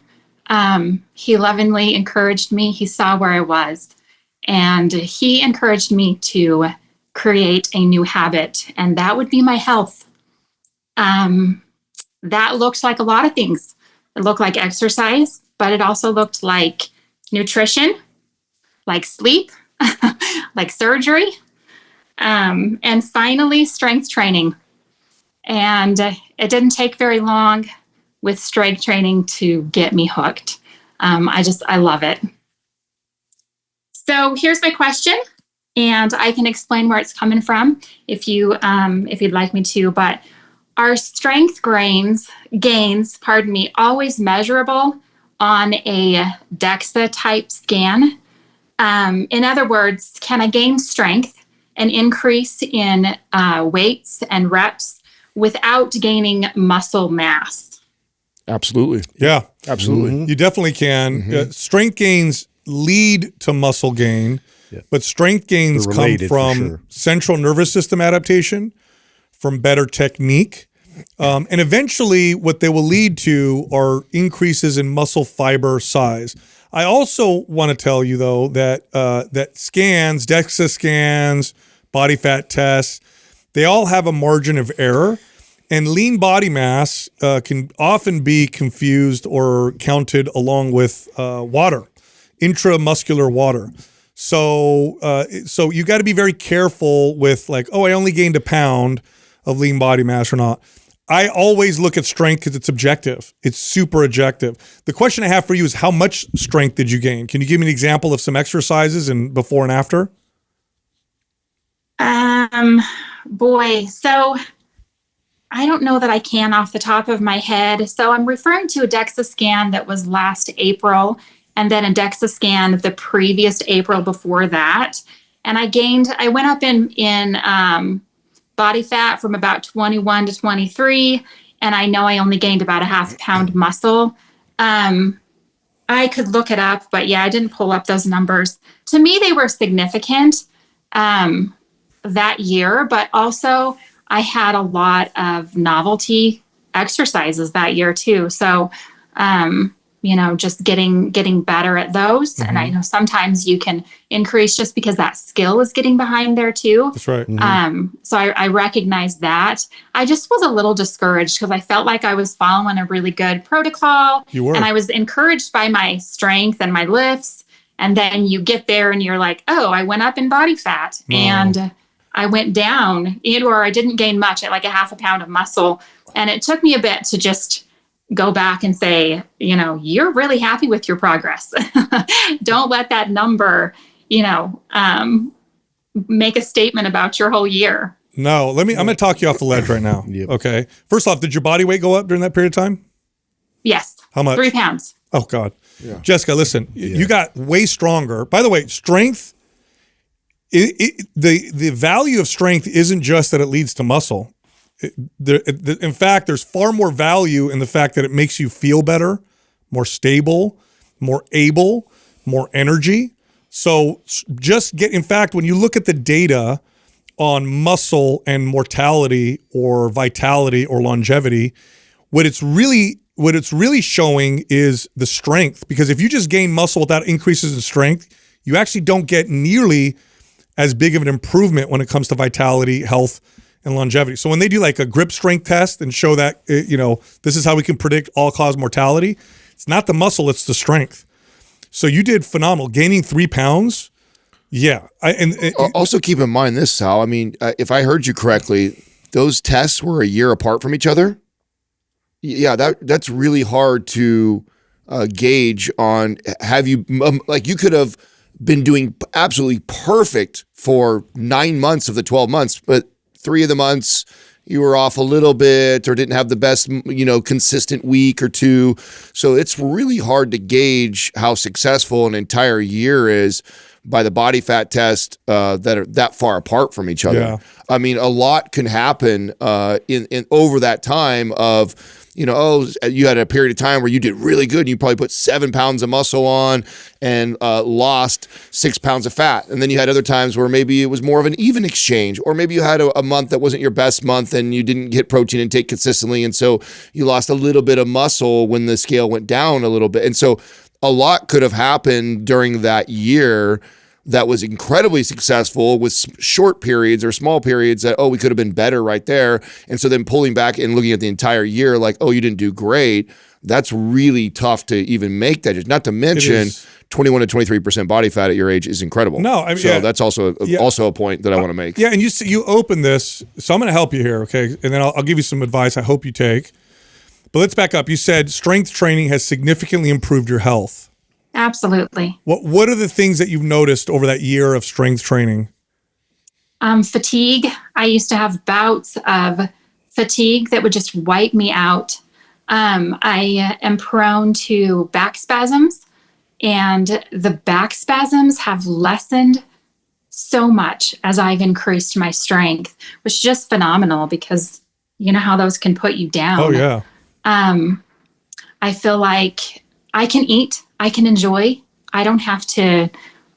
he lovingly encouraged me. He saw where I was, and he encouraged me to create a new habit, and that would be my health. That looked like a lot of things. It looked like exercise, but it also looked like nutrition, like sleep, like surgery, and finally strength training. And it didn't take very long with strength training to get me hooked. I love it. So here's my question, and I can explain where it's coming from if you'd like me to, but are strength gains, always measurable on a DEXA type scan? In other words, can I gain strength and increase in weights and reps without gaining muscle mass? Absolutely. Yeah, absolutely. You definitely can. Strength gains lead to muscle gain, but strength gains come from central nervous system adaptation, from better technique. And eventually what they will lead to are increases in muscle fiber size. I also want to tell you though that that scans, DEXA scans, body fat tests, they all have a margin of error, and lean body mass can often be confused or counted along with water, intramuscular water. So you got to be very careful with like, oh, I only gained a pound of lean body mass or not. I always look at strength because it's objective. It's super objective. The question I have for you is, how much strength did you gain? Can you give me an example of some exercises and before and after? So I don't know that I can off the top of my head. So I'm referring to a DEXA scan that was last April, and then a DEXA scan the previous April before that. And I went up in body fat from about 21 to 23, and I know I only gained about a half pound muscle. I could look it up, but yeah, I didn't pull up those numbers. To me, they were significant that year, but also I had a lot of novelty exercises that year too. So, just getting better at those. Mm-hmm. And I know sometimes you can increase just because that skill is getting behind there too. That's right. Mm-hmm. So I recognize that. I just was a little discouraged because I felt like I was following a really good protocol. You were. And I was encouraged by my strength and my lifts. And then you get there and you're like, oh, I went up in body fat. Wow. And I went down, or I didn't gain much at like a half a pound of muscle. And it took me a bit to just go back and say, you're really happy with your progress. Don't let that number, make a statement about your whole year. No, I'm going to talk you off the ledge right now. Yep. Okay. First off, did your body weight go up during that period of time? Yes. How much? 3 pounds. Oh God. Yeah. Jessica, listen, you got way stronger. By the way, strength, the value of strength isn't just that it leads to muscle. In fact, there's far more value in the fact that it makes you feel better, more stable, more able, more energy. So in fact, when you look at the data on muscle and mortality or vitality or longevity, what it's really showing is the strength. Because if you just gain muscle without increases in strength, you actually don't get nearly as big of an improvement when it comes to vitality, health, and longevity. So when they do like a grip strength test and show that, this is how we can predict all-cause mortality, it's not the muscle, it's the strength. So you did phenomenal. Gaining 3 pounds, yeah. Also keep in mind this, Sal. I mean, if I heard you correctly, those tests were a year apart from each other. Yeah, that's really hard to gauge on. Have you, you could have been doing absolutely perfect for 9 months of the 12 months, but 3 of the months you were off a little bit or didn't have the best, consistent week or 2. So it's really hard to gauge how successful an entire year is by the body fat test that are that far apart from each other. Yeah. I mean, a lot can happen in over that time of, you know, you had a period of time where you did really good and you probably put 7 pounds of muscle on and lost 6 pounds of fat. And then you had other times where maybe it was more of an even exchange, or maybe you had a month that wasn't your best month and you didn't get protein intake consistently. And so you lost a little bit of muscle when the scale went down a little bit. And so a lot could have happened during that year that was incredibly successful with short periods or small periods that, oh, we could have been better right there. And so then pulling back and looking at the entire year like, oh, you didn't do great. That's really tough to even make that. Not to mention 21 to 23% body fat at your age is incredible. No, I mean, so that's also a point that I want to make. Yeah, and you open this, so I'm going to help you here, okay? And then I'll give you some advice I hope you take. But let's back up. You said strength training has significantly improved your health. Absolutely. What are the things that you've noticed over that year of strength training? Fatigue. I used to have bouts of fatigue that would just wipe me out. I am prone to back spasms, and the back spasms have lessened so much as I've increased my strength, which is just phenomenal because you know how those can put you down. Oh, yeah. I feel like I can eat, I can enjoy. I don't have to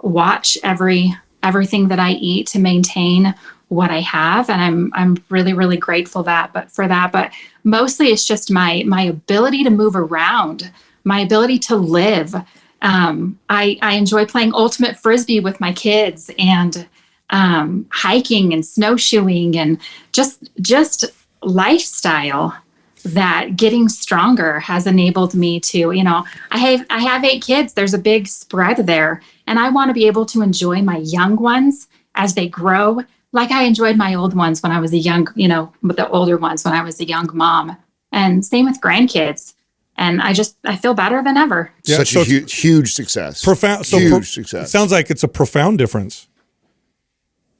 watch everything that I eat to maintain what I have. And I'm really, really grateful for that. But mostly it's just my ability to move around, my ability to live. I enjoy playing ultimate frisbee with my kids and hiking and snowshoeing and just lifestyle that getting stronger has enabled me to, you know, I have 8 kids. There's a big spread there. And I want to be able to enjoy my young ones as they grow, like I enjoyed my old ones when I was a young, you know, with the older ones when I was a young mom. And same with grandkids. And I feel better than ever. Yeah, such a huge success. Profound. So huge success. It sounds like it's a profound difference.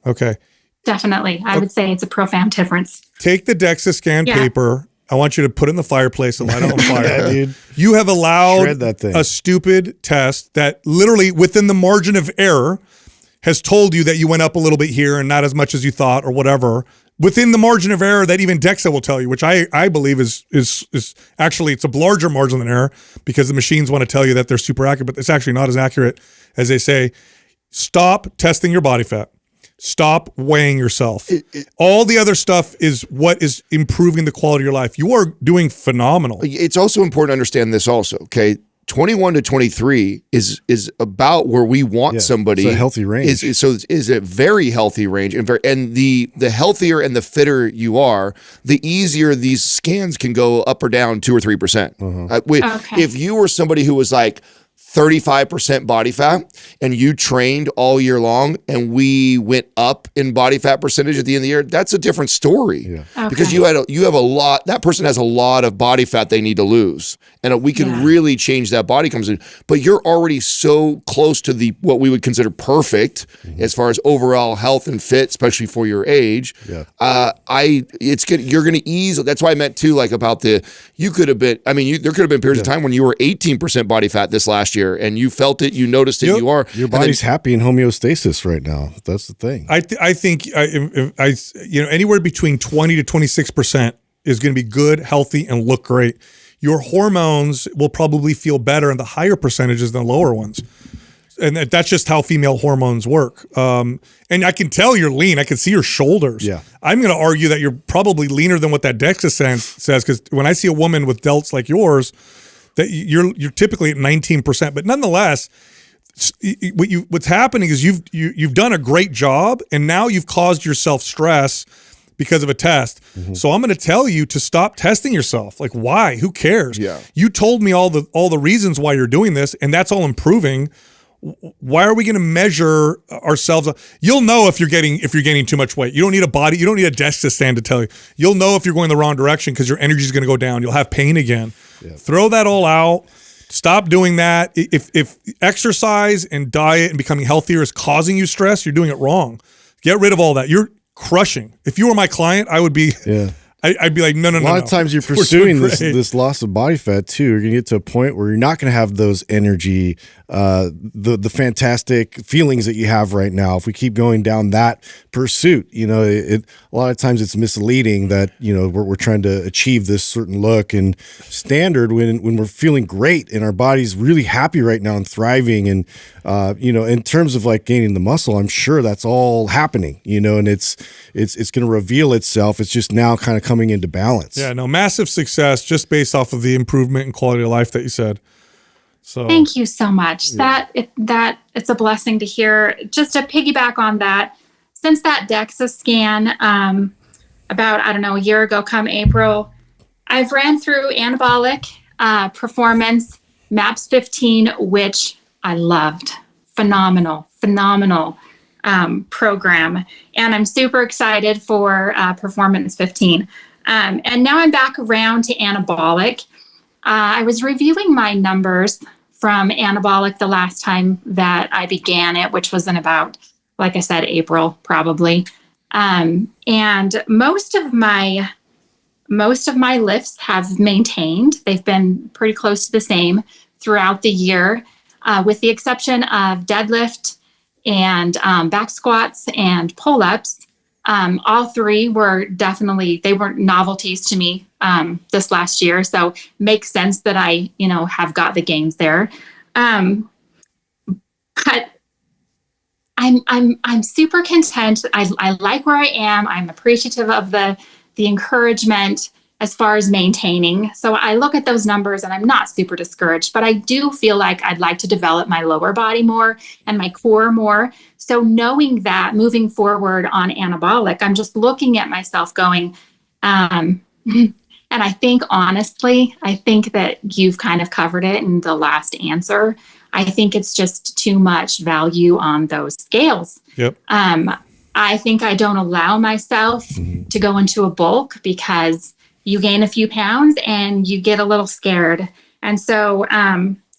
Okay. Definitely. I would say it's a profound difference. Take the DEXA scan paper. I want you to put it in the fireplace and light it on fire. Yeah, dude. You have allowed that thing. a stupid test that literally within the margin of error has told you that you went up a little bit here and not as much as you thought or whatever. Within the margin of error that even DEXA will tell you, which I believe is actually, it's a larger margin than error because the machines want to tell you that they're super accurate, but it's actually not as accurate as they say. Stop testing your body fat. Stop weighing yourself. All the other stuff is what is improving the quality of your life. You are doing phenomenal. It's also important to understand this also, okay? 21 to 23 is about where we want somebody. It's a healthy range. Is a very healthy range, and the healthier and the fitter you are, the easier these scans can go up or down 2 or 3%. If you were somebody who was like 35% body fat and you trained all year long and we went up in body fat percentage at the end of the year, that's a different story. Because you have a lot, that person has a lot of body fat they need to lose. And we can really change that body composition. But you're already so close to what we would consider perfect as far as overall health and fit, especially for your age. You're going to ease. That's why I meant too, like about there could have been periods of time when you were 18% body fat this last year and you felt it, you noticed it, your body's happy in homeostasis right now. That's the thing. I think anywhere between 20 to 26% is going to be good, healthy, and look great. Your hormones will probably feel better in the higher percentages than the lower ones. And that's just how female hormones work. And I can tell you're lean. I can see your shoulders. Yeah. I'm going to argue that you're probably leaner than what that DEXA says, because when I see a woman with delts like yours, that you're typically at 19%. But nonetheless, what's happening is you've done a great job, and now you've caused yourself stress because of a test. So I'm going to tell you to stop testing yourself. Like, why? Who cares? Yeah. You told me all the reasons why you're doing this, and that's all improving. Why are we going to measure ourselves? You'll know if you're gaining too much weight. You don't need a DEXA stand to tell you. You'll know if you're going the wrong direction because your energy is going to go down. You'll have pain again. Yeah. Throw that all out. Stop doing that. If exercise and diet and becoming healthier is causing you stress, you're doing it wrong. Get rid of all that. You're crushing. If you were my client, I would be I'd be like, no. A lot of times you're pursuing this loss of body fat too. You're gonna get to a point where you're not gonna have those energy, the fantastic feelings that you have right now. If we keep going down that pursuit, a lot of times it's misleading that we're trying to achieve this certain look and standard when we're feeling great and our body's really happy right now and thriving. And in terms of like gaining the muscle, I'm sure that's all happening. And it's going to reveal itself. It's just now kind of coming into balance. Yeah, no, massive success just based off of the improvement in quality of life that you said. So thank you so much. Yeah. That it's a blessing to hear. Just to piggyback on that, since that DEXA scan about, a year ago come April, I've ran through anabolic performance, MAPS 15, which I loved. Phenomenal program. And I'm super excited for Performance 15. And now I'm back around to anabolic. I was reviewing my numbers from anabolic the last time that I began it, which was in about, like I said, April probably. And most of my lifts have maintained. They've been pretty close to the same throughout the year, with the exception of deadlift and back squats and pull-ups. All three were they weren't novelties to me this last year. So makes sense that I, have got the gains there. But I'm super content. I like where I am. I'm appreciative of the encouragement as far as maintaining. So I look at those numbers and I'm not super discouraged, but I do feel like I'd like to develop my lower body more and my core more. So knowing that moving forward on anabolic, I'm just looking at myself going, and I think honestly, that you've kind of covered it in the last answer. I think it's just too much value on those scales. Yep. I think I don't allow myself to go into a bulk because you gain a few pounds and you get a little scared. And so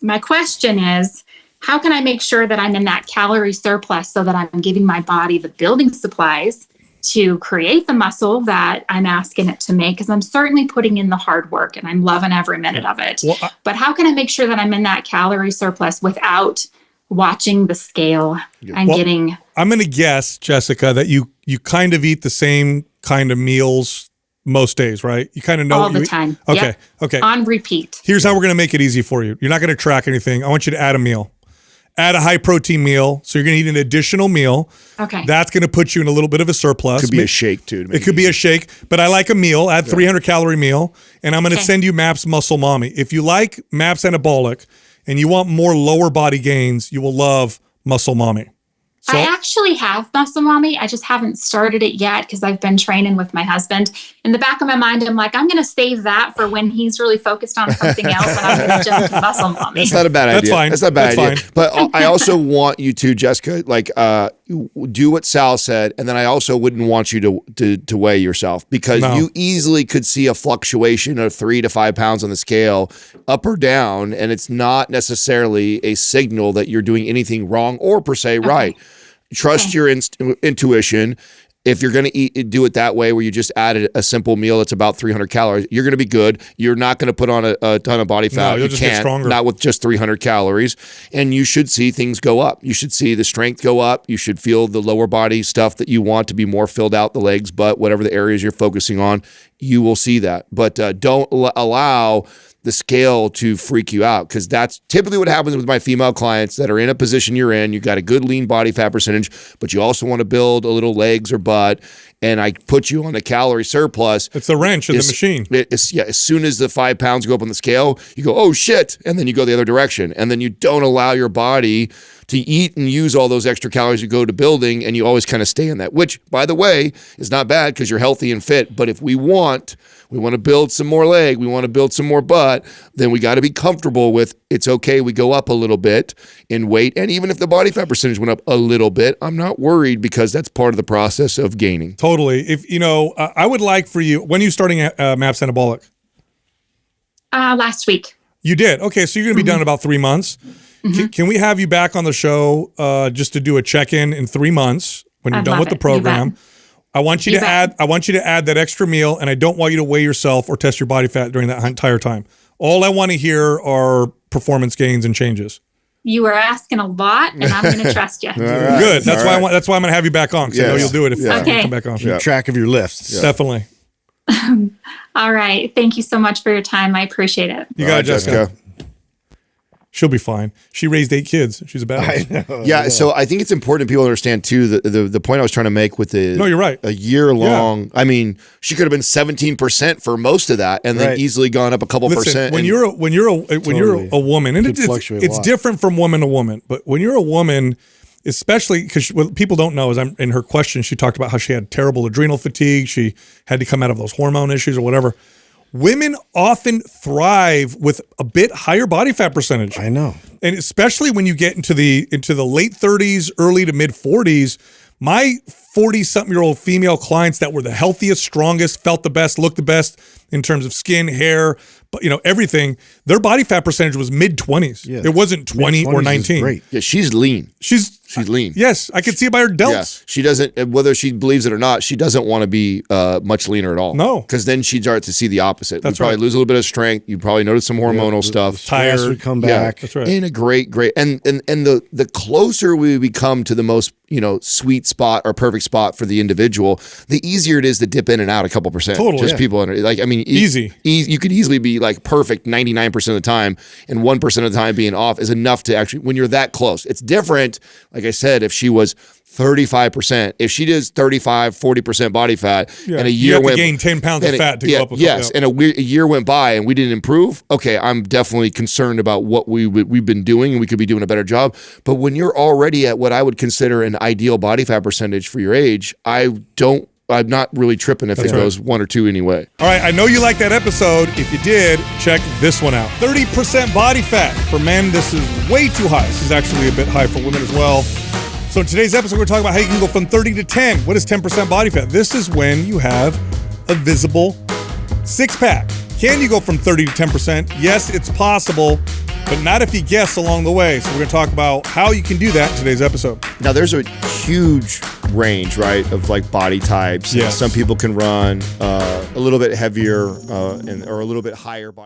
my question is, how can I make sure that I'm in that calorie surplus so that I'm giving my body the building supplies to create the muscle that I'm asking it to make? Because I'm certainly putting in the hard work and I'm loving every minute of it. Well, but how can I make sure that I'm in that calorie surplus without watching the scale and getting... I'm going to guess, Jessica, that you kind of eat the same kind of meals most days, right? You kind of know all the time. Okay. Yep. Okay. On repeat. Here's how we're going to make it easy for you. You're not going to track anything. I want you to add a meal. Add a high protein meal. So you're going to eat an additional meal. Okay. That's going to put you in a little bit of a surplus. Could be a shake too. It could be a shake, but I like a meal. Add 300 calorie meal, and I'm going to send you MAPS Muscle Mommy. If you like MAPS Anabolic and you want more lower body gains, you will love Muscle Mommy. So, I actually have Muscle Mommy. I just haven't started it yet because I've been training with my husband. In the back of my mind, I'm like, I'm going to save that for when he's really focused on something else, and I'm going to jump to Muscle Mommy. That's not a bad idea. That's fine. That's not a bad idea. Fine. But I also want you to, Jessica, do what Sal said, and then I also wouldn't want you to weigh yourself because you easily could see a fluctuation of 3 to 5 pounds on the scale, up or down, and it's not necessarily a signal that you're doing anything wrong or per se right. Trust your intuition. If you're going to do it that way, where you just added a simple meal that's about 300 calories, you're going to be good. You're not going to put on a ton of body fat. No, you'll just get stronger. Not with just 300 calories. And you should see things go up. You should see the strength go up. You should feel the lower body stuff that you want to be more filled out, the legs, butt, whatever the areas you're focusing on. You will see that. But don't allow the scale to freak you out, because that's typically what happens with my female clients that are in a position you're in. You got a good lean body fat percentage, but you also want to build a little legs or butt, and I put you on a calorie surplus. It's the wrench in the machine. As soon as the 5 pounds go up on the scale, you go, oh shit, and then you go the other direction, and then you don't allow your body to eat and use all those extra calories you go to building, and you always kind of stay in that, which, by the way, is not bad because you're healthy and fit. But if we want to build some more leg, we want to build some more butt, then we got to be comfortable with it's okay, we go up a little bit in weight. And even if the body fat percentage went up a little bit, I'm not worried because that's part of the process of gaining. Totally. If I would like for you, when are you starting MAPS Anabolic? Last week. You did? Okay, so you're going to be done in about 3 months. Can we have you back on the show just to do a check-in in 3 months when you're done with the program? I want you to add that extra meal, and I don't want you to weigh yourself or test your body fat during that entire time. All I want to hear are performance gains and changes. You are asking a lot, and I'm going to trust you. Right. Good. That's why that's why I'm going to have you back on, because I know you'll do it if you come back on. Keep track of your lifts. Yeah. Definitely. All right. Thank you so much for your time. I appreciate it. You got it, Jessica. She'll be fine. She raised 8 kids. She's a badass. Yeah, so I think it's important people understand too the point I was trying to make with the you're right. A year long. I mean, she could have been 17% for most of that, and then easily gone up a couple percent. When you're a woman, and it's different from woman to woman, but when you're a woman, especially because what people don't know is in her question, she talked about how she had terrible adrenal fatigue. She had to come out of those hormone issues or whatever. Women often thrive with a bit higher body fat percentage. I know. And especially when you get into the late 30s, early to mid 40s, my 40-something-year-old female clients that were the healthiest, strongest, felt the best, looked the best in terms of skin, hair, but everything, their body fat percentage was mid-20s. Yeah. It wasn't 20 or 19. Great. Yeah, she's lean. She's lean. Yes, I can see it by her delts. Yeah. She doesn't, whether she believes it or not, she doesn't want to be much leaner at all. No. Because then she'd start to see the opposite. That's You'd probably right. lose a little bit of strength. You'd probably notice some hormonal stuff. Tired would come back. That's right. In a great. And the closer we become to the most, sweet spot or perfect spot for the individual, the easier it is to dip in and out a couple percent. Totally. Just people, easy. You could easily be like perfect 99% of the time, and 1% of the time being off is enough to actually, when you're that close. It's different, like I said, if she was 35%, if she does 35-40% body fat, and a year went, gain 10 pounds of fat to go up with and a year went by and we didn't improve, okay, I'm definitely concerned about what we've been doing, and we could be doing a better job. But when you're already at what I would consider an ideal body fat percentage for your age, I'm not really tripping if it goes 1 or 2 anyway. All right, I know you liked that episode. If you did, check this one out. 30% body fat. For men, this is way too high. This is actually a bit high for women as well. So in today's episode, we're talking about how you can go from 30 to 10. What is 10% body fat? This is when you have a visible six-pack. Can you go from 30 to 10%? Yes, it's possible, but not if you guess along the way. So we're going to talk about how you can do that in today's episode. Now, there's a huge range, right, of like body types. Yes. Some people can run a little bit heavier or a little bit higher body.